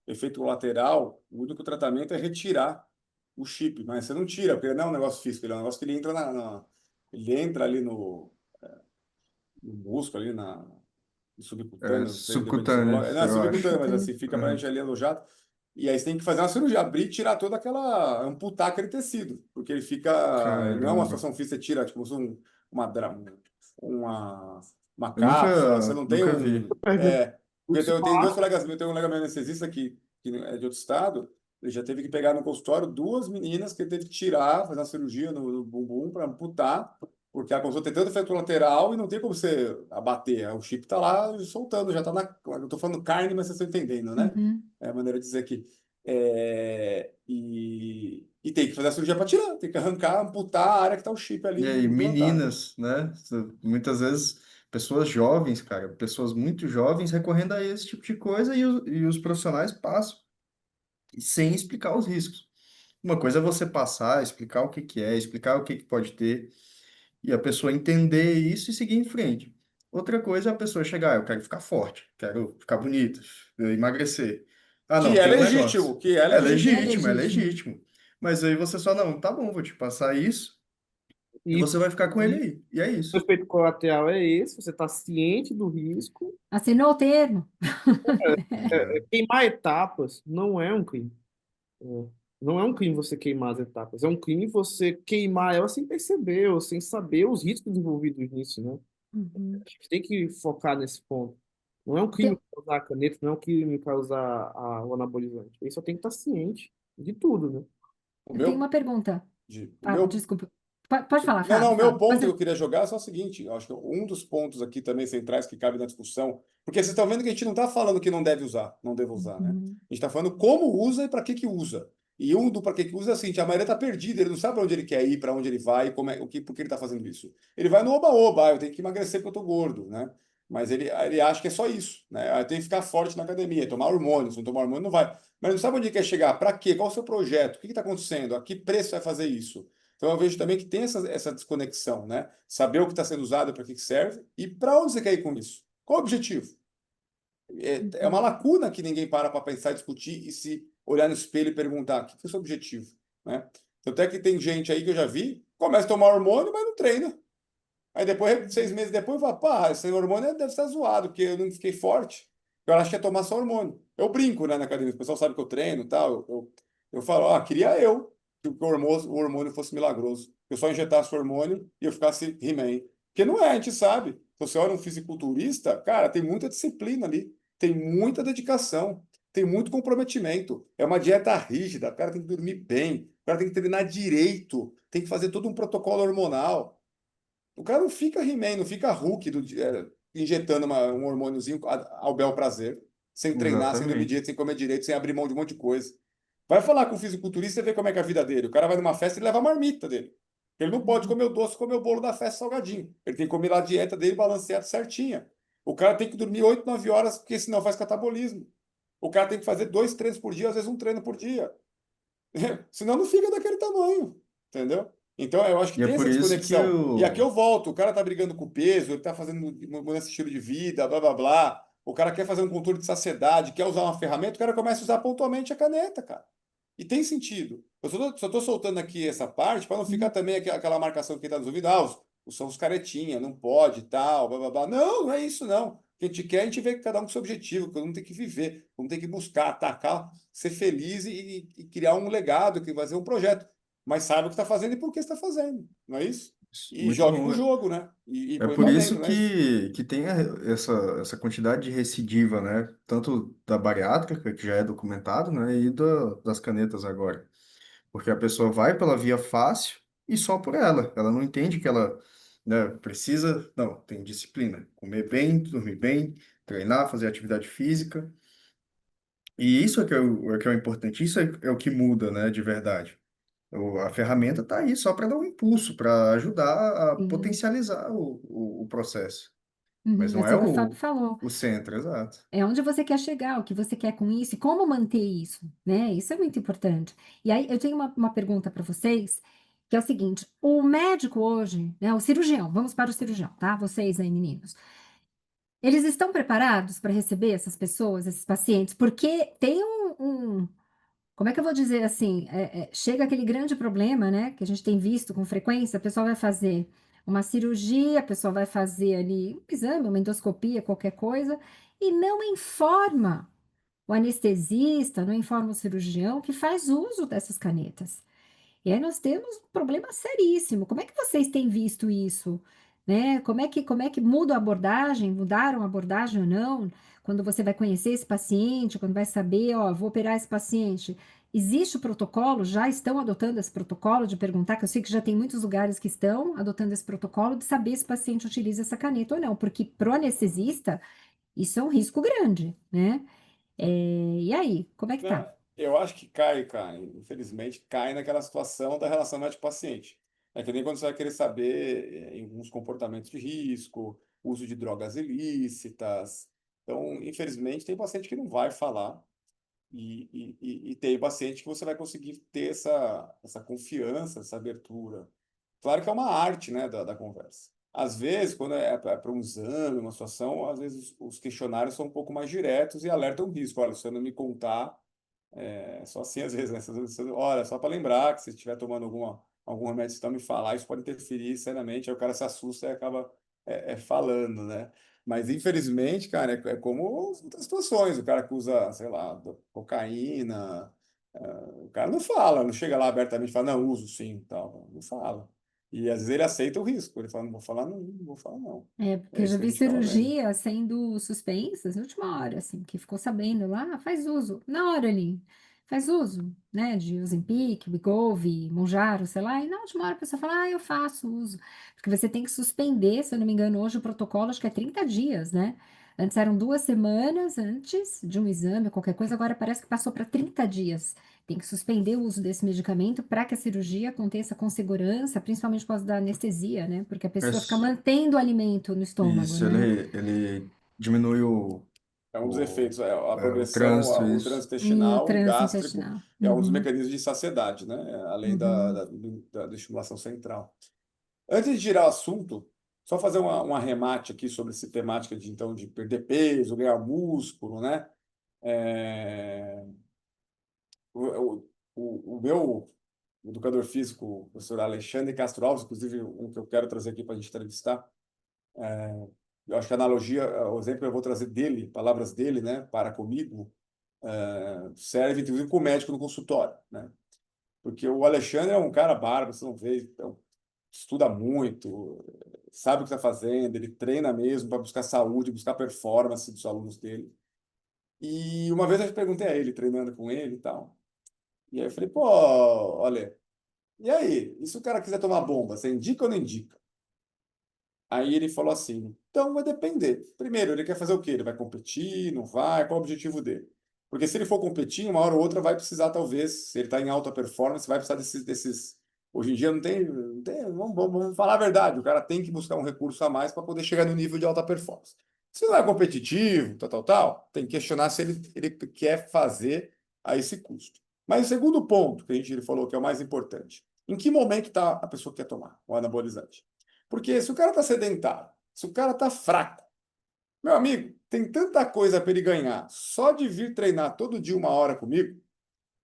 efeito colateral, o único tratamento é retirar o chip, mas você não tira, porque não é um negócio físico, ele é um negócio que ele entra ele entra ali no músculo, ali no subcutâneo, não sei, depende do Subcutâneo, não, é eu acho. subcutâneo, mas Subcutâneo. assim, fica pra gente ali alojado. E aí você tem que fazer uma cirurgia, abrir e tirar toda aquela, amputar aquele tecido, porque ele fica, ele não é uma Caramba. situação física, você tira, tipo, uma, uma, uma Eu cápsula, você não tem nunca vi. porque Se tem dois falar, colegas meus, tem um colega meu anestesista que é de outro estado, ele já teve que pegar no consultório duas meninas que ele teve que tirar, fazer uma cirurgia no bumbum para amputar, porque a consulta tem tanto efeito lateral e não tem como você abater. O chip está lá soltando, já está na. Eu estou falando carne, mas vocês estão entendendo, né? Uhum. É a maneira de dizer aqui. E tem que fazer a cirurgia para tirar, tem que arrancar, amputar a área que está o chip ali E aí, implantado. meninas, né? Muitas vezes, pessoas jovens, cara, pessoas muito jovens recorrendo a esse tipo de coisa e os profissionais passam sem explicar os riscos. Uma coisa é você passar, explicar o que que é, explicar o que que pode ter, e a pessoa entender isso e seguir em frente. Outra coisa é a pessoa chegar, eu quero ficar forte, quero ficar bonito, emagrecer. Ah, Que não, é tem um negócio. legítimo, que é É legítimo. É legítimo, é legítimo. legítimo. Mas aí você só, não, tá bom, vou te passar isso, e e, você vai ficar com ele e aí. E é o isso. efeito colateral é esse, você está ciente do risco. Assinou o termo. Queimar etapas não é um crime. É, Não é um crime você queimar as etapas, é um crime você queimar elas sem perceber ou sem saber os riscos envolvidos nisso, né? Uhum. A gente tem que focar nesse ponto. Não é um crime Tem- causar a caneta, não é um crime causar o anabolizante. Ele só tem que estar ciente de tudo, né? O eu tenho meu, uma pergunta. o Ah, meu desculpa. Pode falar, Não, não, Fábio, o meu Fábio. ponto que eu queria jogar é só o seguinte, eu acho que um dos pontos aqui também centrais que cabe na discussão, porque vocês estão vendo que a gente não está falando que não deve usar, não deve usar, né? Uhum. A gente está falando como usa e para que usa. E um do para que usa é o seguinte, a maioria está perdida, ele não sabe para onde ele quer ir, para onde ele vai, por que ele está fazendo isso. Ele vai no oba-oba, eu tenho que emagrecer porque eu estou gordo, né? Mas ele acha que é só isso, né? Eu tenho que ficar forte na academia, tomar hormônio, se não tomar hormônio não vai. Mas não sabe onde ele quer chegar, para quê, qual o seu projeto, o que está acontecendo, a que preço vai fazer isso. Então eu vejo também que tem essa desconexão, né? Saber o que está sendo usado, para que serve e para onde você quer ir com isso. Qual o objetivo? É uma Uhum. lacuna que ninguém para discutir e se olhar no espelho e perguntar o que é o seu objetivo, né? Tanto é que tem gente aí que eu já vi, começa a tomar hormônio, mas não treina. Aí depois, 6 meses depois, fala, pá, esse hormônio deve estar zoado, porque eu não fiquei forte. Eu acho que é tomar só hormônio. Eu brinco, né, na academia, o pessoal sabe que eu treino e tal. Eu falo, queria eu que o hormônio fosse milagroso. Eu só injetasse o hormônio e eu ficasse He-Man. Porque não é, a gente sabe. Se você olha um fisiculturista, cara, tem muita disciplina ali, tem muita dedicação, tem muito comprometimento. É uma dieta rígida, o cara tem que dormir bem, o cara tem que treinar direito, tem que fazer todo um protocolo hormonal. O cara não fica He-Man, não fica Hulk injetando um hormôniozinho ao bel prazer, sem treinar, sem dormir Exatamente. direito, sem comer direito, sem abrir mão de um monte de coisa. Vai falar com o fisiculturista e ver como é que é a vida dele. O cara vai numa festa e leva a marmita dele. Ele não pode comer o doce, comer o bolo da festa salgadinho. Ele tem que comer lá a dieta dele balanceada certinha. O cara tem que dormir 8, 9 horas, porque senão faz catabolismo. O cara tem que fazer 2 treinos por dia, às vezes um treino por dia. Senão não fica daquele tamanho. Entendeu? Então, eu acho que E é tem essa por isso que desconexão. E aqui eu o. volto, o cara tá brigando com o peso, ele tá fazendo mudança de estilo de vida, blá, blá, blá. O cara quer fazer um controle de saciedade, quer usar uma ferramenta, o cara começa a usar pontualmente a caneta, cara. E tem sentido. Eu só tô soltando aqui essa parte para não ficar também aquela marcação que tá nos ouvidos, são os caretinha, não pode, e tal, blá, blá, blá. Não, não é isso, não. O que a gente quer, a gente vê cada um com seu objetivo, cada um tem que viver, um tem que buscar, atacar, ser feliz e criar um legado, que vai ser um projeto. Mas saiba o que está fazendo e por que está fazendo, não é isso? E Muito jogue com bom. o jogo, né? E É põe por para isso dentro, não é isso? que tem essa quantidade de recidiva, né? Tanto da bariátrica, que já é documentado, né? E das canetas agora. Porque a pessoa vai pela via fácil e só por ela. Ela não entende que ela, né, precisa. Não, tem disciplina. Comer bem, dormir bem, treinar, fazer atividade física. E isso é que é o importante. Isso é o que muda, né, de verdade. A ferramenta está aí só para dar um impulso, para ajudar a Sim. potencializar o processo. Mas Uhum, não é assim que o Fábio falou. o centro, exato. É onde você quer chegar, o que você quer com isso e como manter isso, né? Isso é muito importante. E aí eu tenho uma pergunta para vocês, que é o seguinte: o médico hoje, né? O cirurgião, vamos para o cirurgião, tá? Vocês aí, meninos. Eles estão preparados para receber essas pessoas, esses pacientes? Porque tem como é que eu vou dizer assim? Chega aquele grande problema, né? Que a gente tem visto com frequência, a pessoa vai fazer uma cirurgia, a pessoa vai fazer ali um exame, uma endoscopia, qualquer coisa, e não informa o anestesista, não informa o cirurgião que faz uso dessas canetas. E aí nós temos um problema seríssimo. Como é que vocês têm visto isso? Né? Como é que muda a abordagem? Mudaram a abordagem ou não? Quando você vai conhecer esse paciente, quando vai saber, ó, vou operar esse paciente. Existe o protocolo? Já estão adotando esse protocolo de perguntar, que eu sei que já tem muitos lugares que estão adotando esse protocolo de saber se o paciente utiliza essa caneta ou não, porque para o anestesista isso é um risco grande, né? E aí, como é que tá? Não, eu acho que cai, infelizmente, cai naquela situação da relação médico-paciente. É que nem quando você vai querer saber em alguns comportamentos de risco, uso de drogas ilícitas. Então, infelizmente, tem paciente que não vai falar e tem paciente que você vai conseguir ter essa confiança, essa abertura. Claro que é uma arte, né, da conversa. Às vezes, quando é para um exame, uma situação, às vezes os questionários são um pouco mais diretos e alertam o risco. Olha, se você não me contar, só assim às vezes, né? Olha, só para lembrar que se estiver tomando algum remédio, se não me falar, isso pode interferir seriamente, aí o cara se assusta e acaba falando, né? Mas infelizmente, cara, é como outras situações. O cara que usa, sei lá, cocaína, o cara não fala, não chega lá abertamente e fala, não, uso sim, tal, não fala. E às vezes ele aceita o risco, ele fala, não vou falar, não, não vou falar, não. Porque É eu já isso que a vi gente estava vendo. cirurgia sendo suspensas na última hora, assim, que ficou sabendo lá, faz uso, na hora ali, faz uso, né, de Ozempic, Wegovy, Mounjaro, sei lá, e na última hora a pessoa fala, eu faço uso, porque você tem que suspender, se eu não me engano, hoje o protocolo acho que é 30 dias, né? Antes eram 2 semanas antes de um exame, qualquer coisa, agora parece que passou para 30 dias. Tem que suspender o uso desse medicamento para que a cirurgia aconteça com segurança, principalmente por causa da anestesia, né? Porque a pessoa fica Mas, mantendo o alimento no estômago, isso, né? ele diminui É um dos o, efeitos, a o progressão, trânsito, o isso. transintestinal, O o trânsito gástrico, intestinal. é um dos Uhum, mecanismos de saciedade, né? Além uhum. da estimulação central. Antes de girar o assunto, só fazer um arremate aqui sobre essa temática então, de perder peso, ganhar músculo, né? É, o, o meu educador físico, o professor Alexandre Castro Alves, inclusive um que eu quero trazer aqui para a gente entrevistar, eu acho que a analogia, o exemplo que eu vou trazer dele, palavras dele, né, para comigo, serve inclusive com o médico no consultório, né? Porque o Alexandre é um cara bárbaro, você não vê, estuda muito, sabe o que está fazendo, ele treina mesmo para buscar saúde, buscar performance dos alunos dele. E uma vez eu perguntei a ele, treinando com ele e tal. E aí eu falei, pô, olha, e aí? E se o cara quiser tomar bomba, você indica ou não indica? Aí ele falou assim: então vai depender. Primeiro, ele quer fazer o quê? Ele vai competir? Não vai? Qual é o objetivo dele? Porque se ele for competir, uma hora ou outra vai precisar, talvez, se ele está em alta performance, vai precisar desses. Hoje em dia não tem, vamos falar a verdade, o cara tem que buscar um recurso a mais para poder chegar no nível de alta performance. Se não é competitivo, tal, tem que questionar se ele quer fazer a esse custo. Mas o segundo ponto que ele falou que é o mais importante, Em que momento tá a pessoa que quer tomar o anabolizante? Porque se o cara está sedentário, se o cara está fraco, meu amigo, tem tanta coisa para ele ganhar só de vir treinar todo dia 1 hora comigo,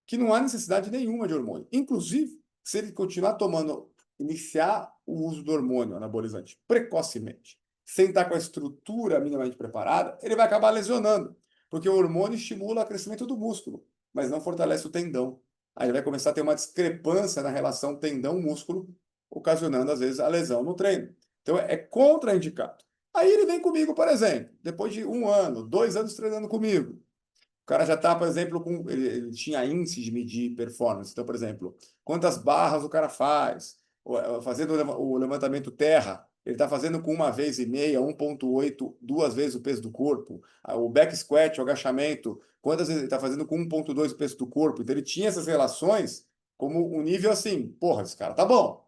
que não há necessidade nenhuma de hormônio. Inclusive, se ele continuar tomando, iniciar o uso do hormônio anabolizante precocemente, sem estar com a estrutura minimamente preparada, ele vai acabar lesionando, porque o hormônio estimula o crescimento do músculo, mas não fortalece o tendão. Aí vai começar a ter uma discrepância na relação tendão-músculo, ocasionando, às vezes, a lesão no treino. Então, é contraindicado. Aí ele vem comigo, por exemplo, depois de 1 ano, 2 anos treinando comigo. O cara já está, por exemplo, com. Ele tinha índice de medir performance. Então, por exemplo, quantas barras o cara faz, fazendo o levantamento terra, ele está fazendo com 1,5 vezes, 1,8, 2 vezes o peso do corpo. O back squat, o agachamento, quantas vezes ele está fazendo com 1,2 o peso do corpo. Então, ele tinha essas relações como um nível assim, porra, esse cara tá bom.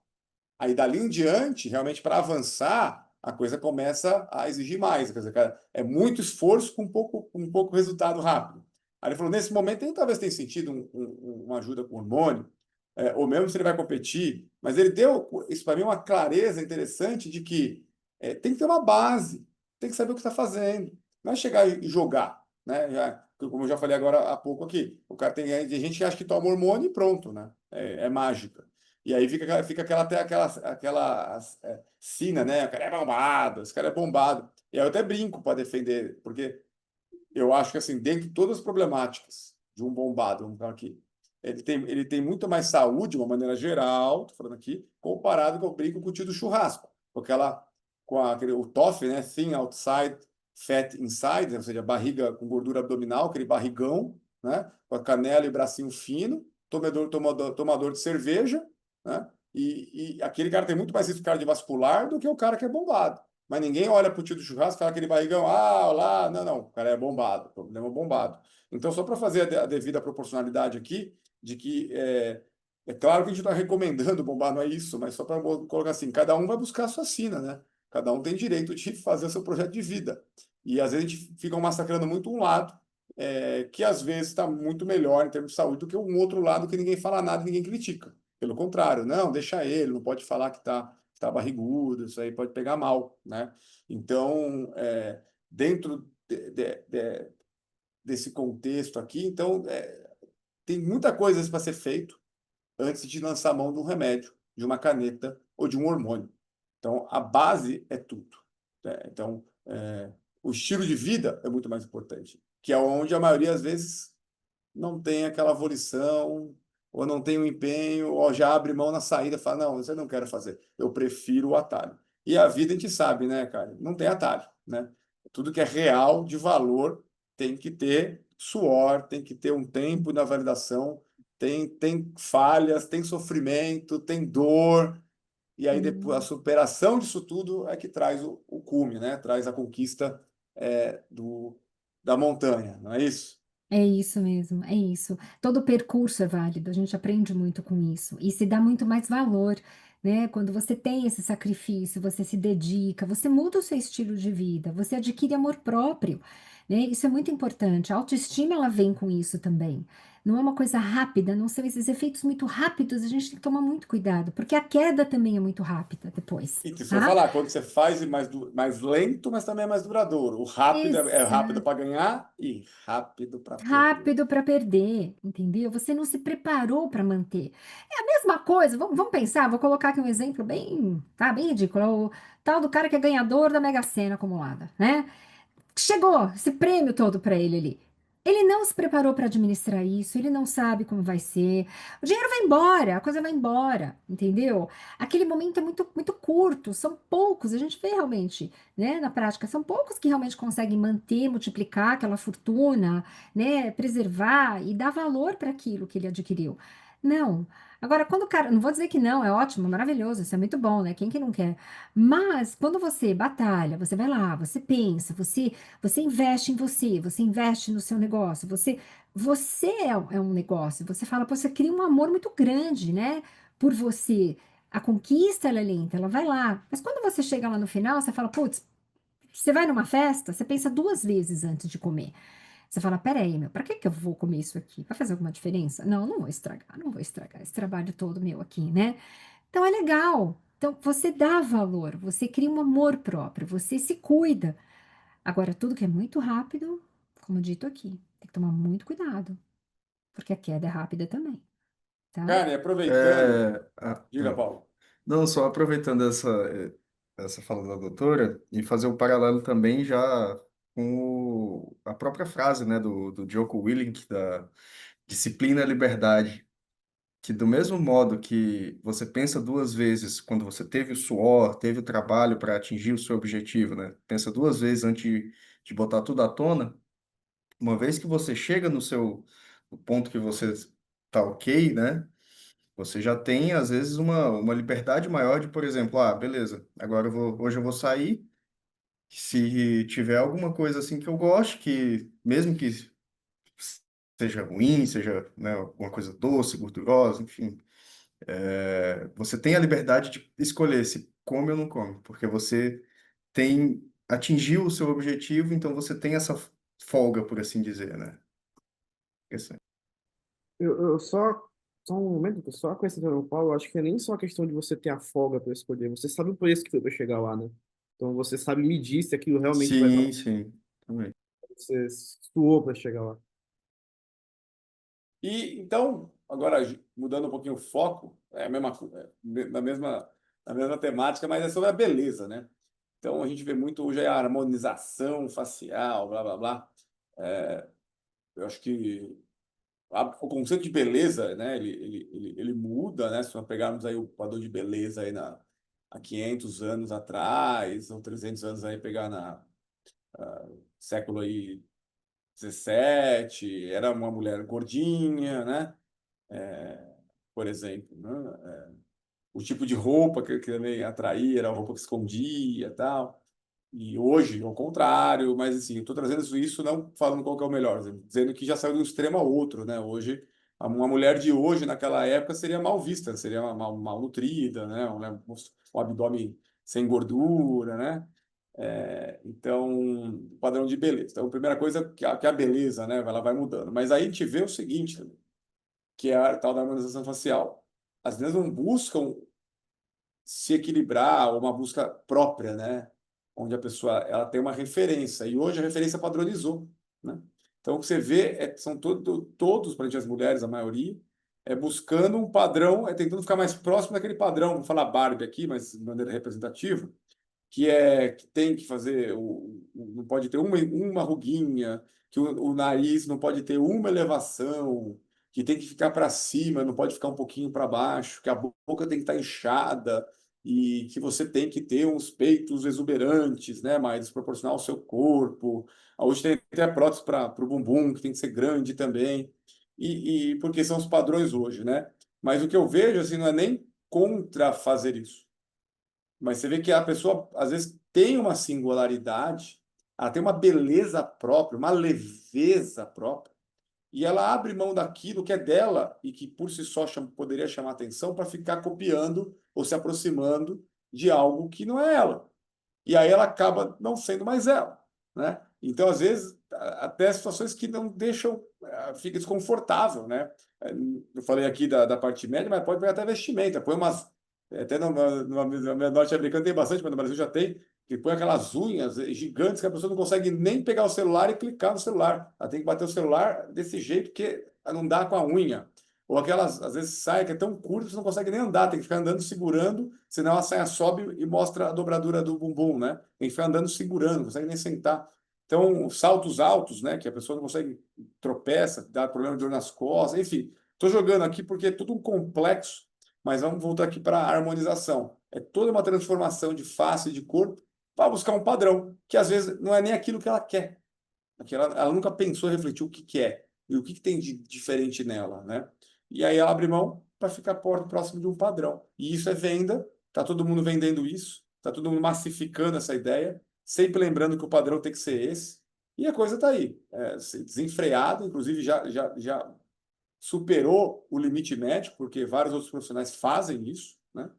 Aí dali em diante, realmente para avançar, a coisa começa a exigir mais. Quer dizer, cara, é muito esforço com pouco resultado rápido. Aí ele falou, nesse momento, talvez tenha sentido uma ajuda com hormônio, ou mesmo se ele vai competir, mas ele deu, isso para mim, uma clareza interessante de que tem que ter uma base, tem que saber o que está fazendo. Não é chegar e jogar, né? Como eu já falei agora há pouco aqui, o cara tem gente que acha que toma hormônio e pronto, né? É mágica. E aí fica aquela sina, né? O cara é bombado, esse cara é bombado. E aí eu até brinco para defender, porque eu acho que, assim, dentro de todas as problemáticas de um bombado, vamos falar aqui, ele tem muito mais saúde, de uma maneira geral, tô falando aqui, comparado com o brinco com o tio do churrasco. O TOF, né? Thin outside, fat inside, ou seja, barriga com gordura abdominal, aquele barrigão, né? Com a canela e bracinho fino, tomador de cerveja, né? E aquele cara tem muito mais risco cardiovascular do que o cara que é bombado. Mas ninguém olha para o tio do churrasco e fala aquele barrigão, lá, não, o cara é bombado, o problema é bombado. Então, só para fazer a devida proporcionalidade aqui, de que é claro que a gente está recomendando bombar, não é isso, mas só para colocar assim, cada um vai buscar a sua sina, né? Cada um tem direito de fazer o seu projeto de vida. E às vezes a gente fica massacrando muito um lado, que às vezes está muito melhor em termos de saúde do que um outro lado que ninguém fala nada e ninguém critica. Pelo contrário, não, deixa ele, não pode falar que tá barrigudo, isso aí pode pegar mal, né? Então, dentro desse contexto aqui, então, tem muita coisa para ser feito antes de lançar a mão de um remédio, de uma caneta ou de um hormônio. Então, a base é tudo, né? Então, o estilo de vida é muito mais importante, que é onde a maioria, às vezes, não tem aquela volição, ou não tem o empenho, ou já abre mão na saída e fala, não, isso eu não quero fazer, eu prefiro o atalho. E a vida a gente sabe, né, cara? Não tem atalho, né? Tudo que é real, de valor, tem que ter suor, tem que ter um tempo na validação, tem falhas, tem sofrimento, tem dor, e aí depois a superação disso tudo é que traz o cume, né? Traz a conquista da montanha, não é isso? É isso mesmo, é isso. Todo o percurso é válido, a gente aprende muito com isso e se dá muito mais valor, né? Quando você tem esse sacrifício, você se dedica, você muda o seu estilo de vida, você adquire amor próprio, né? Isso é muito importante. A autoestima, ela vem com isso também. Não é uma coisa rápida, não são esses efeitos muito rápidos, a gente tem que tomar muito cuidado, porque a queda também é muito rápida depois, E se eu tá? falar, quando você faz mais lento, mas também é mais duradouro. O rápido é rápido para ganhar e rápido para perder. Rápido para perder, entendeu? Você não se preparou para manter. É a mesma coisa, vamos pensar, vou colocar aqui um exemplo bem, tá, bem ridículo, é o tal do cara que é ganhador da Mega Sena acumulada, né? Chegou esse prêmio todo para ele ali. Ele não se preparou para administrar isso, ele não sabe como vai ser. O dinheiro vai embora, a coisa vai embora, entendeu? Aquele momento é muito, muito curto, são poucos, a gente vê realmente, né, na prática, são poucos que realmente conseguem manter, multiplicar aquela fortuna, né, preservar e dar valor para aquilo que ele adquiriu. Não. Agora, quando o cara, não vou dizer que não, é ótimo, maravilhoso, isso é muito bom, né? Quem que não quer? Mas quando você batalha, você vai lá, você pensa, você investe em você, você investe no seu negócio, você é um negócio, você fala, pô, você cria um amor muito grande, né? Por você. A conquista, ela é lenta, ela vai lá. Mas quando você chega lá no final, você fala, putz, você vai numa festa, você pensa 2 vezes antes de comer. Você fala, peraí, meu, para que que eu vou comer isso aqui? Vai fazer alguma diferença? Não, não vou estragar esse trabalho todo meu aqui, né? Então é legal. Então você dá valor, você cria um amor próprio, você se cuida. Agora, tudo que é muito rápido, como dito aqui, tem que tomar muito cuidado, porque a queda é rápida também, tá? Cara, e aproveitando, É, diga, Paulo. não, só aproveitando essa fala da doutora e fazer um paralelo também já com a própria frase, né, do Jocko Willink, da disciplina é liberdade, que do mesmo modo que você pensa duas vezes quando você teve o suor, teve o trabalho para atingir o seu objetivo, né, pensa duas vezes antes de botar tudo à tona, uma vez que você chega no ponto que você tá ok, né, você já tem, às vezes, uma liberdade maior de, por exemplo, beleza, agora hoje eu vou sair, se tiver alguma coisa assim que eu gosto, que mesmo que seja ruim, seja, né, alguma coisa doce, gordurosa, enfim, você tem a liberdade de escolher se come ou não come, porque você atingiu o seu objetivo, então você tem essa folga, por assim dizer, né? Esse- Eu só um momento, só acrescentando ao Paulo, eu acho que é nem só a questão de você ter a folga para escolher, você sabe o preço que foi para chegar lá, né? Então você sabe medir se aquilo realmente vai valer, Sim, sim, também. você suou para chegar lá. E então, agora mudando um pouquinho o foco, é a mesma, na mesma temática, mas é sobre a beleza, né? Então a gente vê muito hoje a harmonização facial, blá blá blá. Eu acho que o conceito de beleza, né? Ele muda, né? Se nós pegarmos aí o padrão de beleza aí há 500 anos atrás, ou 300 anos aí, pegar na século aí 17, era uma mulher gordinha, né? Por exemplo, né? O tipo de roupa que também atraía era a roupa que escondia e tal. E hoje, ao contrário, mas assim, eu estou trazendo isso não falando qual que é o melhor, dizendo que já saiu de um extremo ao outro, né? Hoje, uma mulher de hoje, naquela época, seria mal vista, seria mal nutrida, né? Um abdômen sem gordura, né? Então, padrão de beleza. Então, a primeira coisa que a beleza, né? Ela vai mudando. Mas aí a gente vê o seguinte, que é a tal da harmonização facial. As meninas não buscam se equilibrar, ou uma busca própria, né? Onde a pessoa ela tem uma referência, e hoje a referência padronizou, né? Então, o que você vê são todos, para as mulheres, a maioria, buscando um padrão, tentando ficar mais próximo daquele padrão. Vou falar Barbie aqui, mas de maneira representativa, que tem que fazer, não pode ter uma ruguinha, que o nariz não pode ter uma elevação, que tem que ficar para cima, não pode ficar um pouquinho para baixo, que a boca tem que estar inchada e que você tem que ter uns peitos exuberantes, né, mais desproporcional ao seu corpo. Hoje tem até prótese para o bumbum, que tem que ser grande também, porque são os padrões hoje, né? Mas o que eu vejo assim não é nem contra fazer isso, mas você vê que a pessoa, às vezes, tem uma singularidade, ela tem uma beleza própria, uma leveza própria, e ela abre mão daquilo que é dela e que por si só poderia chamar atenção para ficar copiando ou se aproximando de algo que não é ela. E aí ela acaba não sendo mais ela, né? Então, às vezes, até situações que não deixam, fica desconfortável, né? Eu falei aqui da parte média, mas pode pegar até vestimenta, põe umas, até no norte-americano tem bastante, mas no Brasil já tem, que põe aquelas unhas gigantes que a pessoa não consegue nem pegar o celular e clicar no celular. Ela tem que bater o celular desse jeito que não dá com a unha. Ou aquelas, às vezes, saia que é tão curta que você não consegue nem andar, tem que ficar andando segurando, senão a saia sobe e mostra a dobradura do bumbum, né? Tem que ficar andando segurando, não consegue nem sentar. Então, saltos altos, né? Que a pessoa não consegue, tropeça, dá problema de dor nas costas, enfim. Estou jogando aqui porque é tudo um complexo, mas vamos voltar aqui para a harmonização. É toda uma transformação de face e de corpo para buscar um padrão, que às vezes não é nem aquilo que ela quer. Ela nunca pensou, refletiu o que que é e o que que tem de diferente nela, né? E aí ela abre mão para ficar próximo de um padrão. E isso é venda, tá todo mundo vendendo isso, tá todo mundo massificando essa ideia, sempre lembrando que o padrão tem que ser esse. E a coisa está aí, desenfreada, inclusive já superou o limite médico, porque vários outros profissionais fazem isso, né?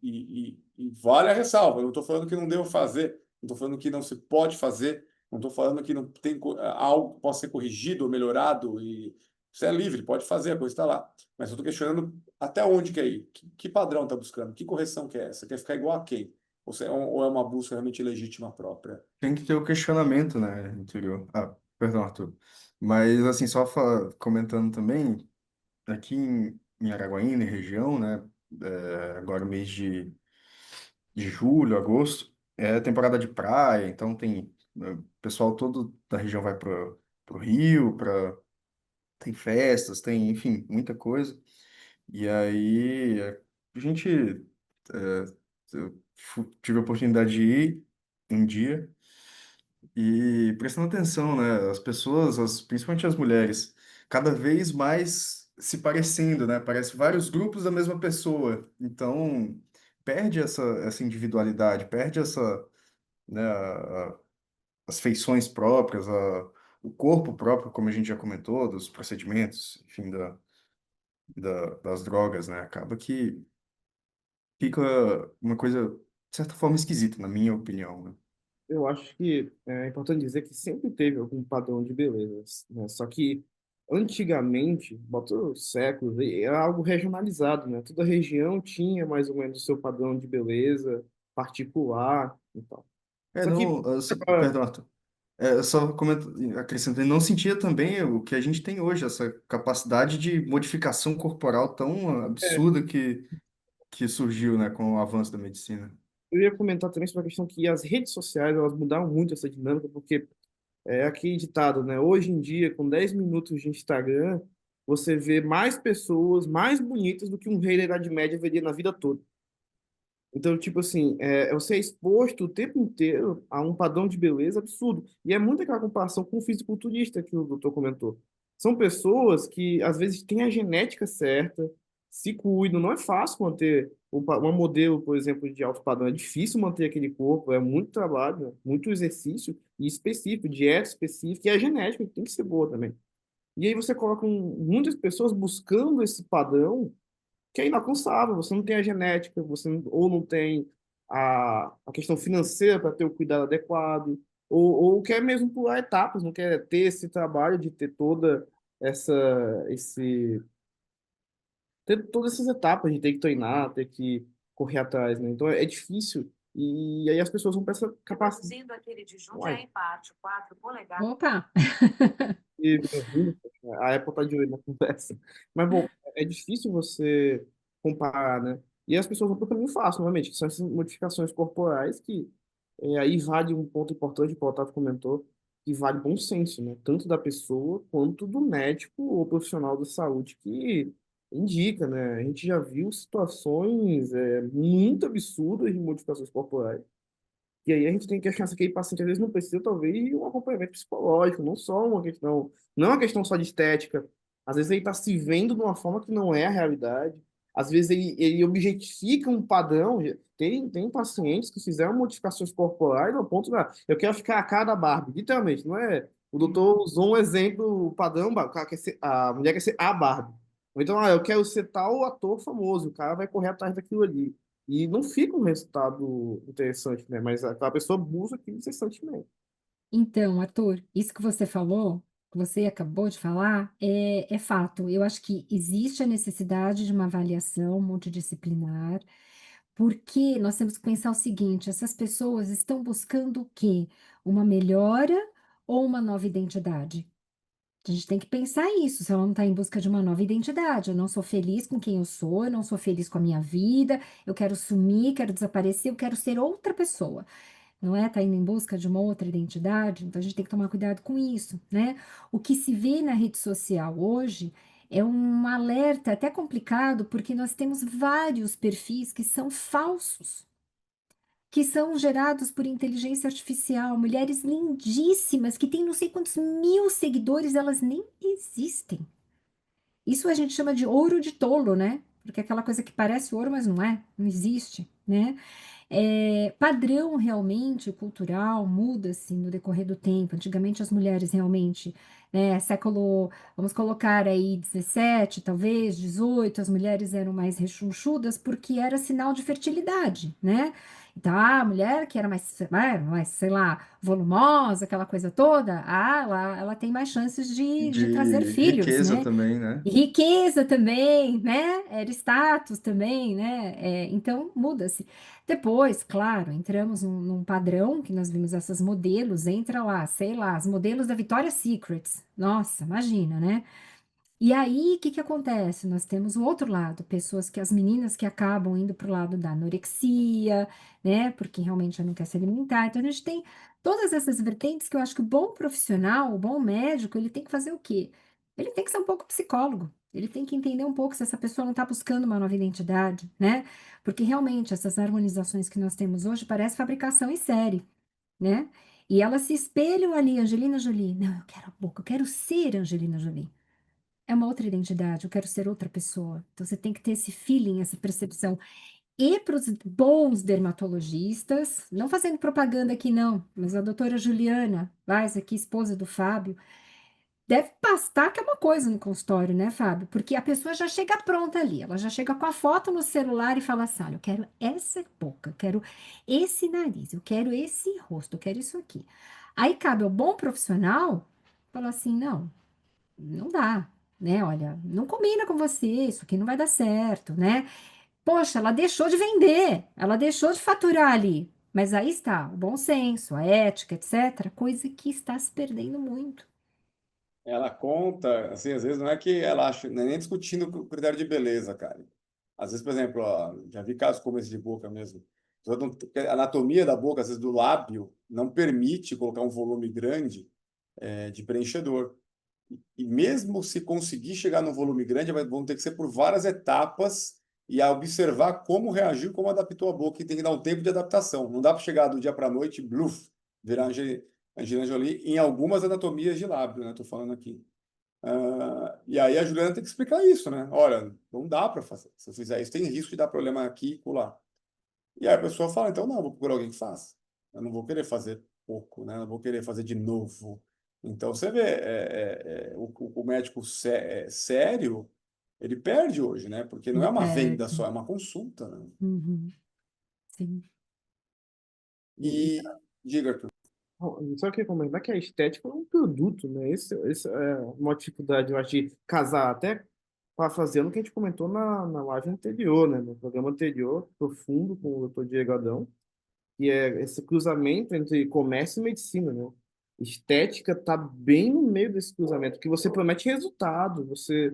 E vale a ressalva, eu não estou falando que não devo fazer, não estou falando que não se pode fazer, Não estou falando que não tem algo que possa ser corrigido ou melhorado, e você é livre, pode fazer, a coisa está lá. Mas eu estou questionando até onde quer ir, que padrão está buscando, que correção que é essa? Quer ficar igual a quem? Ou é uma busca realmente legítima própria? Tem que ter o questionamento, né, interior. Ah, perdão, Arthur. Mas, assim, só comentando também, aqui em Araguaína, e região, né, agora mês de julho, agosto, é temporada de praia, então o pessoal todo da região vai para o Rio, tem festas, tem, enfim, muita coisa. E aí, a gente, eu tive a oportunidade de ir um dia, e prestando atenção, né? As pessoas, principalmente as mulheres, cada vez mais se parecendo, né? Parece vários grupos da mesma pessoa. Então, perde essa individualidade, perde né, as feições próprias, o corpo próprio, como a gente já comentou, dos procedimentos, enfim, das drogas, né? Acaba que fica uma coisa, de certa forma, esquisita, na minha opinião, né? Eu acho que é importante dizer que sempre teve algum padrão de beleza, né? Só que antigamente, bota séculos, era algo regionalizado, né? Toda região tinha mais ou menos o seu padrão de beleza particular e tal. Só que Não, perdão, Arthur. Eu só acrescentando, não sentia também o que a gente tem hoje, essa capacidade de modificação corporal tão absurda que surgiu, né, com o avanço da medicina. eu ia comentar também sobre a questão que as redes sociais, elas mudaram muito essa dinâmica, porque é aquele ditado, né? Hoje em dia, com 10 minutos de Instagram, você vê mais pessoas mais bonitas do que um rei da Idade Média veria na vida toda. Então, tipo assim, você é exposto o tempo inteiro a um padrão de beleza absurdo. E é muito aquela comparação com o fisiculturista que o doutor comentou. São pessoas que, às vezes, têm a genética certa, se cuidam. Não é fácil manter uma modelo, por exemplo, de alto padrão. É difícil manter aquele corpo, é muito trabalho, né? Muito exercício e específico, dieta específica, e a genética que tem que ser boa também. E aí você coloca muitas pessoas buscando esse padrão que é inalcançável. Você não tem a genética, ou não tem a questão financeira para ter o cuidado adequado, ou quer mesmo pular etapas, não quer ter esse trabalho de ter essa, esse, ter todas essas etapas de ter que treinar, ter que correr atrás, né? Então é difícil. E aí as pessoas vão para essa capacidade. Reduzindo aquele de Jundiaí parte 4 polegadas. Opa! E a Apple tá de olho na conversa. Mas, bom, é difícil você comparar, né? E as pessoas vão para o caminho fácil, novamente, que são essas modificações corporais que aí vale um ponto importante que o Otávio comentou, que vale bom senso, né? Tanto da pessoa quanto do médico ou profissional da saúde que indica, né? A gente já viu situações muito absurdas de modificações corporais e aí a gente tem que achar que aquele paciente às vezes não precisa, talvez, de um acompanhamento psicológico, não só uma questão, não é uma questão só de estética. Às vezes ele está se vendo de uma forma que não é a realidade. Às vezes ele objetifica um padrão. Tem pacientes que fizeram modificações corporais ao ponto da, eu quero ficar a cara da Barbie, literalmente, não é? O doutor usou um exemplo padrão, o cara quer ser, a mulher quer ser a Barbie. Ou então, eu quero ser tal ator famoso, o cara vai correr atrás daquilo ali. E não fica um resultado interessante, né? Mas aquela pessoa busca aquilo incessantemente. Então, Arthur, isso que você falou, que você acabou de falar, é fato. Eu acho que existe a necessidade de uma avaliação multidisciplinar, porque nós temos que pensar o seguinte: essas pessoas estão buscando o quê? Uma melhora ou uma nova identidade? A gente tem que pensar isso, se ela não está em busca de uma nova identidade. Eu não sou feliz com quem eu não sou feliz com a minha vida, eu quero sumir, quero desaparecer, eu quero ser outra pessoa. Não é? Tá indo em busca de uma outra identidade, então a gente tem que tomar cuidado com isso, né? O que se vê na rede social hoje é um alerta até complicado, porque nós temos vários perfis que são falsos, que são gerados por inteligência artificial, mulheres lindíssimas que têm não sei quantos mil seguidores, elas nem existem. Isso a gente chama de ouro de tolo, né? Porque é aquela coisa que parece ouro, mas não é, não existe, né? Padrão realmente cultural muda-se no decorrer do tempo. Antigamente as mulheres realmente, né, século, vamos colocar aí 17, talvez 18, as mulheres eram mais rechonchudas porque era sinal de fertilidade, né? Então, a mulher que era mais, sei lá, volumosa, aquela coisa toda, ela tem mais chances de trazer De filhos, riqueza né? também, né? E riqueza também, né? Era status também, né? Então, muda-se. Depois, claro, entramos num padrão que nós vimos essas modelos, entra lá, sei lá, as modelos da Victoria's Secrets. Nossa, imagina, né? E aí, o que que acontece? Nós temos o outro lado, pessoas as meninas que acabam indo para o lado da anorexia, né? Porque realmente já não quer se alimentar. Então, a gente tem todas essas vertentes que eu acho que o bom profissional, o bom médico, ele tem que fazer o quê? Ele tem que ser um pouco psicólogo. Ele tem que entender um pouco se essa pessoa não está buscando uma nova identidade, né? Porque realmente essas harmonizações que nós temos hoje parece fabricação em série, né? E elas se espelham ali, Angelina Jolie. Não, eu quero a boca, eu quero ser Angelina Jolie. É uma outra identidade, eu quero ser outra pessoa. Então você tem que ter esse feeling, essa percepção. E para os bons dermatologistas, não fazendo propaganda aqui não, mas a doutora Juliana Vaz, aqui, esposa do Fábio, deve bastar que é uma coisa no consultório, né, Fábio? Porque a pessoa já chega pronta ali, ela já chega com a foto no celular e fala assim: olha, eu quero essa boca, eu quero esse nariz, eu quero esse rosto, eu quero isso aqui. Aí cabe ao bom profissional falar assim: não. Não dá, né? Olha, não combina com você, isso aqui não vai dar certo, né? Poxa, ela deixou de vender, ela deixou de faturar ali. Mas aí está, o bom senso, a ética, etc., coisa que está se perdendo muito. Ela conta, assim, às vezes não é que ela acha, não é nem discutindo o critério de beleza, cara. Às vezes, por exemplo, ó, já vi casos como esse de boca mesmo. A anatomia da boca, às vezes do lábio, não permite colocar um volume grande de preenchedor. E mesmo se conseguir chegar no volume grande, vão ter que ser por várias etapas e a observar como reagiu, como adaptou a boca, e tem que dar um tempo de adaptação. Não dá para chegar do dia para a noite, bluf, virar Angelina Jolie em algumas anatomias de lábio, né? Estou falando aqui. E aí a Juliana tem que explicar isso, né? Olha, não dá para fazer. Se eu fizer isso, tem risco de dar problema aqui e colar. E aí a pessoa fala, então não, vou procurar alguém que faça. Eu não vou querer fazer pouco, né? Eu não vou querer fazer de novo. Então você vê, o médico sério, ele perde hoje, né? Porque não é uma venda Perde. só, é uma consulta, né? Uhum, sim. E E diga, Arthur. só que comentar que a estética é um produto, né? Esse é uma dificuldade, eu acho, de casar até fazendo o que a gente comentou na live anterior, né? No programa anterior, profundo, com o doutor Diego Adão, que é esse cruzamento entre comércio e medicina, né? Estética está bem no meio desse cruzamento, porque você promete resultado, você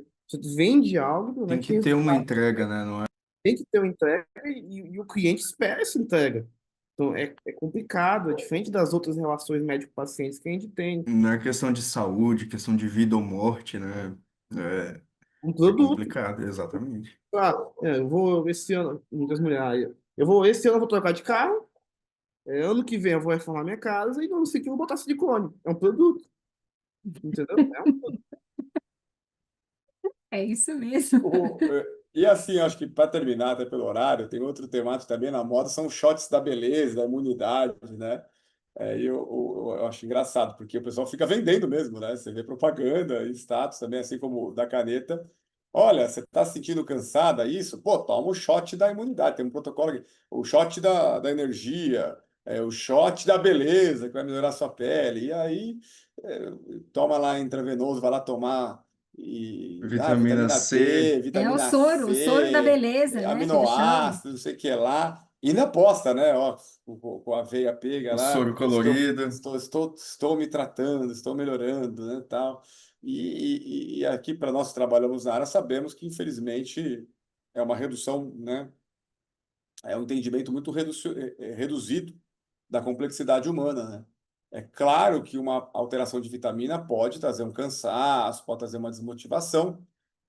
vende algo, Tem promete que ter uma resultado, entrega, né? Não é, tem que ter uma entrega e o cliente espera essa entrega. Então, é complicado, é diferente das outras relações médico-pacientes que a gente tem. não é questão de saúde, questão de vida ou morte, né? É, Um é produto. complicado, exatamente. Ah, eu vou esse ano, muitas mulheres, esse ano eu vou trocar de carro, ano que vem eu vou reformar minha casa e no ano seguinte eu vou botar silicone. É um produto, entendeu? É isso mesmo. E assim, acho que para terminar, até pelo horário, tem outro temático também na moda, são os shots da beleza, da imunidade, né? Eu acho engraçado, porque o pessoal fica vendendo mesmo, né? Você vê propaganda e status também, assim como o da caneta. Olha, você está se sentindo cansada, isso? Pô, toma o shot da imunidade, tem um protocolo aqui. O shot da energia, o shot da beleza, que vai melhorar a sua pele. E aí, é, toma lá intravenoso, vai lá tomar Vitamina vitamina C, D, É vitamina o soro da C, beleza, né? Que eles chamam. aminoácidos, não sei o que lá. E ainda aposta, né? Ó, com a veia pega o lá, soro colorido. estou me tratando, estou melhorando, né, tal. E aqui, para nós que trabalhamos na área, sabemos que, infelizmente, é uma redução, né? É um entendimento muito reduzido da complexidade humana, né? É claro que uma alteração de vitamina pode trazer um cansaço, pode trazer uma desmotivação,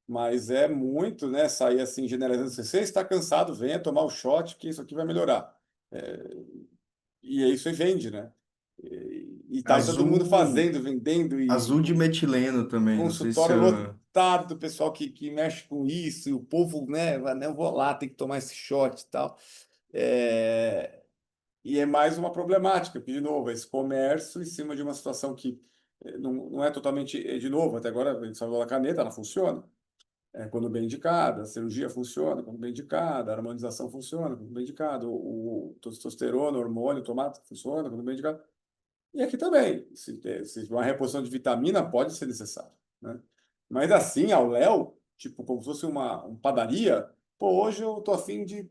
mas é muito, né, sair assim generalizando. Se você está cansado, venha tomar o shot, que isso aqui vai melhorar. É, e é isso aí vende, né? Tá aí todo mundo Azul, fazendo, vendendo e azul de metileno também, não sei se consultório lotado do pessoal que mexe com isso, e o povo, né, vai, não, eu vou lá, tem que tomar esse shot e tal. É, e é mais uma problemática, porque, de novo, esse comércio em cima de uma situação que não é totalmente, de novo, até agora a gente falou da caneta, ela funciona. quando bem indicada, a cirurgia funciona quando bem indicada, a harmonização funciona quando bem indicada, o testosterona, o hormônio, tomate funciona quando bem indicado. E aqui também, se uma reposição de vitamina pode ser necessária, né? Mas assim, ao léu, tipo, como se fosse uma padaria, pô, hoje eu tô a fim de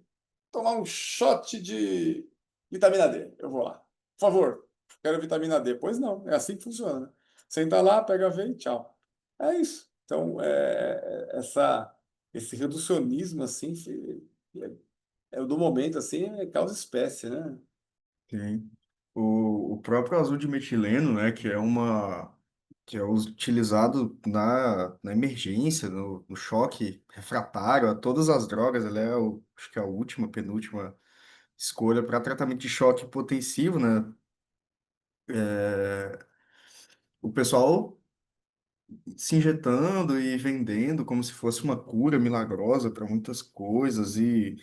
tomar um shot de vitamina D. Eu vou lá. Por favor, quero vitamina D. Pois não, é assim que funciona, né? Senta lá, pega, vem, tchau. É isso. Então, esse reducionismo, assim, é o do momento, assim, é causa espécie, né? Sim. O próprio azul de metileno, né, que é utilizado na emergência, no choque refratário a todas as drogas, ele é acho que é a última, penúltima escolha para tratamento de choque hipotensivo, né? É, o pessoal se injetando e vendendo como se fosse uma cura milagrosa para muitas coisas e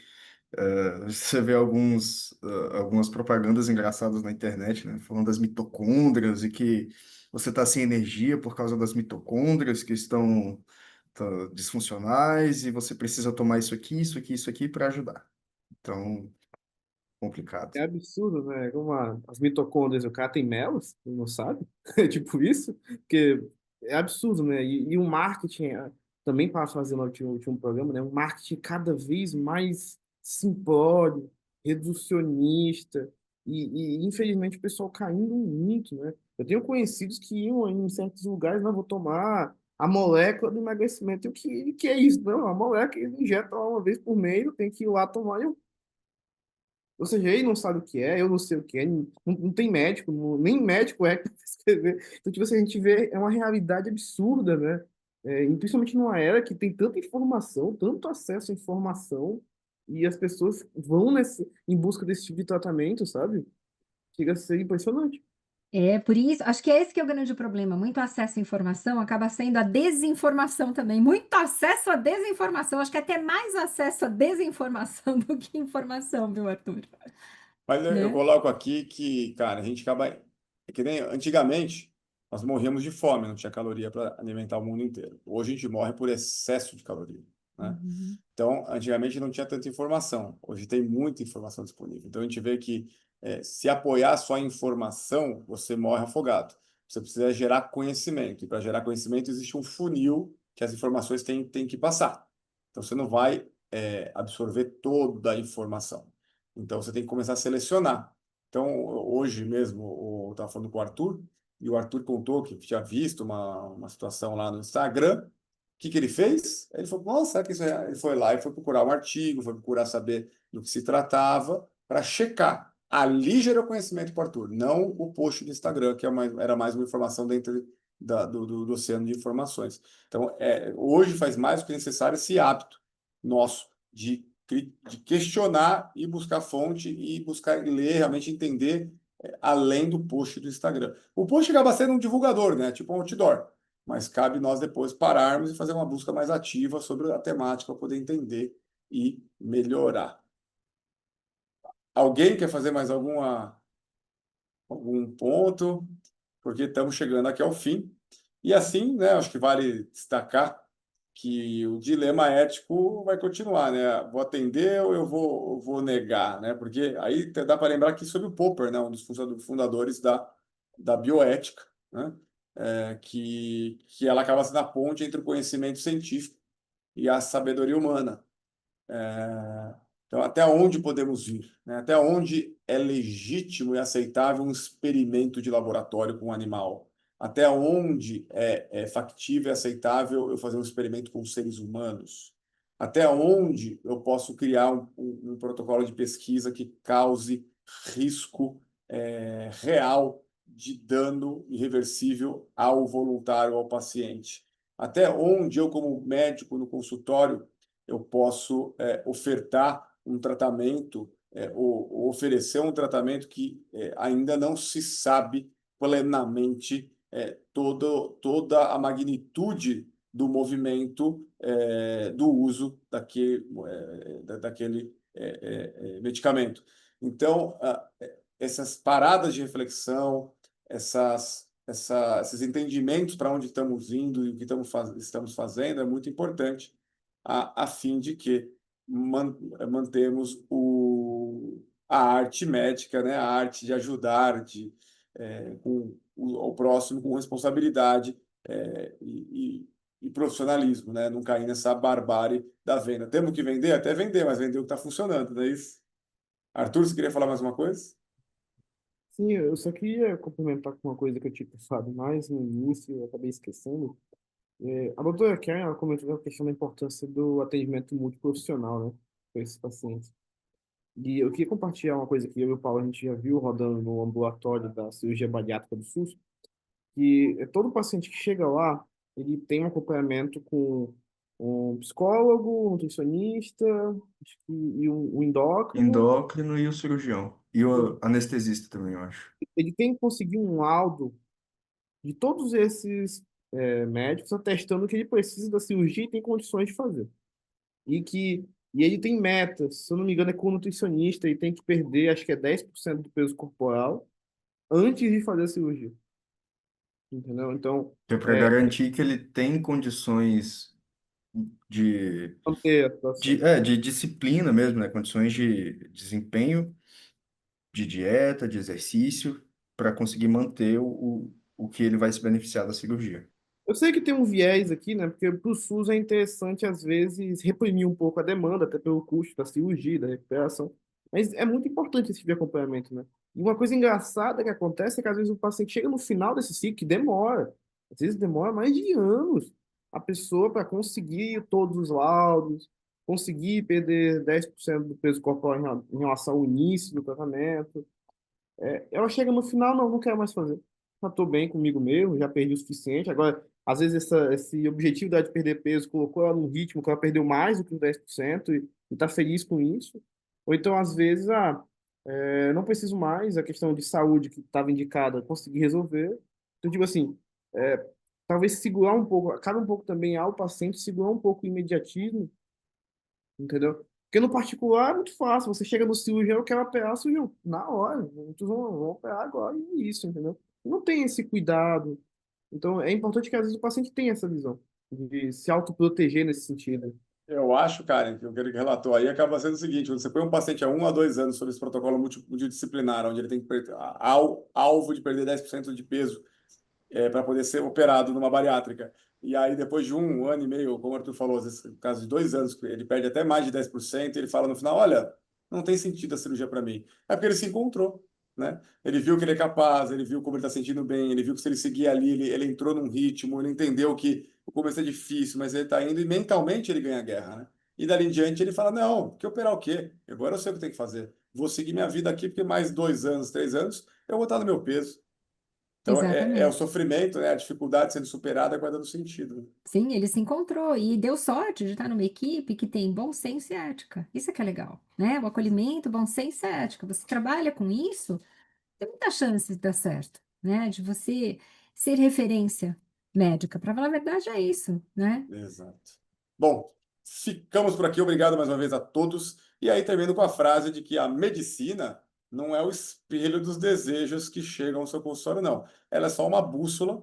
você vê algumas propagandas engraçadas na internet, né? Falando das mitocôndrias e que você está sem energia por causa das mitocôndrias que estão disfuncionais e você precisa tomar isso aqui para ajudar. Então, complicado. É absurdo, né? Como as mitocôndrias, o cara tem melas, não sabe? É tipo isso, porque é absurdo, né? E o marketing, também para fazer no último programa, né? Um marketing cada vez mais simplório, reducionista, infelizmente o pessoal caindo muito, né? Eu tenho conhecidos que iam em certos lugares, não, vou tomar a molécula do emagrecimento. E o que é isso? Não, a molécula ele injeta lá uma vez por mês, eu tenho que ir lá tomar. Ou seja, ele não sabe o que é, eu não sei o que é, não tem médico, nem médico é que escrever. Então, tipo assim, a gente vê, é uma realidade absurda, né? E principalmente numa era que tem tanta informação, tanto acesso à informação, e as pessoas vão em busca desse tipo de tratamento, sabe? Chega a ser impressionante. É, por isso, acho que é esse que é o grande problema. Muito acesso à informação acaba sendo a desinformação também. Muito acesso à desinformação. Acho que é até mais acesso à desinformação do que informação, viu, Arthur? Mas eu Né? coloco aqui que, cara, a gente acaba. É que nem antigamente, nós morríamos de fome, não tinha caloria para alimentar o mundo inteiro. Hoje a gente morre por excesso de caloria, né? Uhum. Então, antigamente não tinha tanta informação. Hoje tem muita informação disponível. Então a gente vê que se apoiar só em informação, você morre afogado. Você precisa gerar conhecimento. E para gerar conhecimento existe um funil que as informações têm que passar. Então você não vai absorver toda a informação. Então você tem que começar a selecionar. Então, hoje mesmo, eu estava falando com o Arthur, e o Arthur contou que tinha visto uma situação lá no Instagram. O que que ele fez? Ele falou, nossa, será que isso é? Ele foi lá e foi procurar um artigo, foi procurar saber do que se tratava, para checar. Ali gerou conhecimento para o Arthur, não o post do Instagram, que era mais uma informação dentro do oceano de informações. Então, hoje faz mais do que necessário esse hábito nosso de questionar e buscar fonte e buscar ler, realmente entender além do post do Instagram. O post acaba sendo um divulgador, né? Tipo um outdoor. Mas cabe nós depois pararmos e fazer uma busca mais ativa sobre a temática para poder entender e melhorar. Alguém quer fazer mais algum ponto? Porque estamos chegando aqui ao fim. E assim, né, acho que vale destacar que o dilema ético vai continuar, né? Vou atender ou eu vou negar, né? Porque aí dá para lembrar que sobre o Popper, né, um dos fundadores da bioética, né? Que ela acaba sendo a ponte entre o conhecimento científico e a sabedoria humana. Então, até onde podemos ir, né? Até onde é legítimo e aceitável um experimento de laboratório com um animal? Até onde é factível e aceitável eu fazer um experimento com seres humanos? Até onde eu posso criar um protocolo de pesquisa que cause risco real de dano irreversível ao voluntário, ao paciente? Até onde eu, como médico no consultório, eu posso ofertar um tratamento ou oferecer um tratamento que ainda não se sabe plenamente toda a magnitude do movimento do uso daquele medicamento. Então, essas paradas de reflexão, esses entendimentos para onde estamos indo e o que estamos fazendo é muito importante a fim de que mantemos a arte médica, né? A arte de ajudar com o próximo com responsabilidade e profissionalismo, né? Não cair nessa barbárie da venda. Temos que vender? Até vender, mas vender o que está funcionando, não é isso? Arthur, você queria falar mais uma coisa? Sim, eu só queria complementar com uma coisa que eu tinha pensado mais no início, eu acabei esquecendo. A doutora Karen, ela comentou a questão da importância do atendimento multiprofissional, né, para esses pacientes. E eu queria compartilhar uma coisa que eu e o Paulo a gente já viu rodando no ambulatório da cirurgia bariátrica do SUS, que todo paciente que chega lá, ele tem um acompanhamento com um psicólogo, um nutricionista, acho que, e um endócrino. Endócrino e o cirurgião. E o anestesista também, eu acho. Ele tem que conseguir um laudo de todos esses médicos atestando que ele precisa da cirurgia e tem condições de fazer. E ele tem metas, se eu não me engano, é com o nutricionista, ele tem que perder, acho que é 10% do peso corporal antes de fazer a cirurgia. Entendeu? Então, Que é para garantir que ele tem condições de, manter a situação. de disciplina mesmo, né? Condições de desempenho, de dieta, de exercício, para conseguir manter o que ele vai se beneficiar da cirurgia. Eu sei que tem um viés aqui, né? Porque para o SUS é interessante, às vezes, reprimir um pouco a demanda, até pelo custo da cirurgia, da recuperação. Mas é muito importante esse tipo de acompanhamento, né? E uma coisa engraçada que acontece é que, às vezes, o paciente chega no final desse ciclo, que demora. Às vezes demora mais de anos a pessoa para conseguir todos os laudos, conseguir perder 10% do peso corporal em relação ao início do tratamento. Ela chega no final, não quero mais fazer. Já estou bem comigo mesmo, já perdi o suficiente. Agora, às vezes, esse objetivo de perder peso colocou ela num ritmo que ela perdeu mais do que os 10% e está feliz com isso. Ou então, às vezes, não preciso mais, a questão de saúde que estava indicada, consegui resolver. Então, digo assim, talvez segurar um pouco, cabe um pouco também ao paciente segurar um pouco o imediatismo, entendeu? Porque no particular é muito fácil. Você chega no cirurgião, eu quero operar, o cirurgião, na hora. Muitos vão operar agora e é isso, entendeu? Não tem esse cuidado. Então, é importante que às vezes o paciente tenha essa visão de se autoproteger nesse sentido. Eu acho, Karen, que o que ele relatou aí acaba sendo o seguinte: quando você põe um paciente há 1 a 2 anos sobre esse protocolo multidisciplinar, onde ele tem que alvo de perder 10% de peso para poder ser operado numa bariátrica. E aí, depois de 1 ano e meio, como o Arthur falou, às vezes, no caso de 2 anos, ele perde até mais de 10%, e ele fala no final: olha, não tem sentido a cirurgia para mim. É porque ele se encontrou, né? Ele viu que ele é capaz, ele viu como ele está sentindo bem, ele viu que se ele seguir ali, ele entrou num ritmo, ele entendeu que o começo é difícil, mas ele está indo e mentalmente ele ganha a guerra, né? E dali em diante ele fala: não, que operar o quê? Agora eu sei o que tem que fazer. Vou seguir minha vida aqui, porque mais 2 anos, 3 anos, eu vou estar no meu peso. Então, é o Exatamente. sofrimento, né? A dificuldade sendo superada que vai dando sentido, né? Sim, ele se encontrou e deu sorte de estar numa equipe que tem bom senso e ética. Isso é que é legal, né? O acolhimento, bom senso e ética. Você trabalha com isso, tem muita chance de dar certo, né? De você ser referência médica. Para falar a verdade, é isso, né? Exato. Bom, ficamos por aqui. Obrigado mais uma vez a todos. E aí termino com a frase de que a medicina não é o espelho dos desejos que chegam ao seu consultório, não. Ela é só uma bússola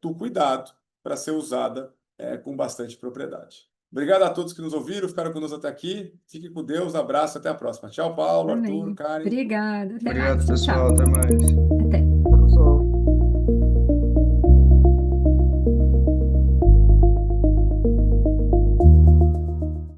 do cuidado para ser usada com bastante propriedade. Obrigado a todos que nos ouviram, ficaram conosco até aqui. Fiquem com Deus, abraço, até a próxima. Tchau, Paulo, Arthur, Amém. Karen. Obrigada. Até Obrigado, mais. Tchau, pessoal. tchau. Até mais. Até.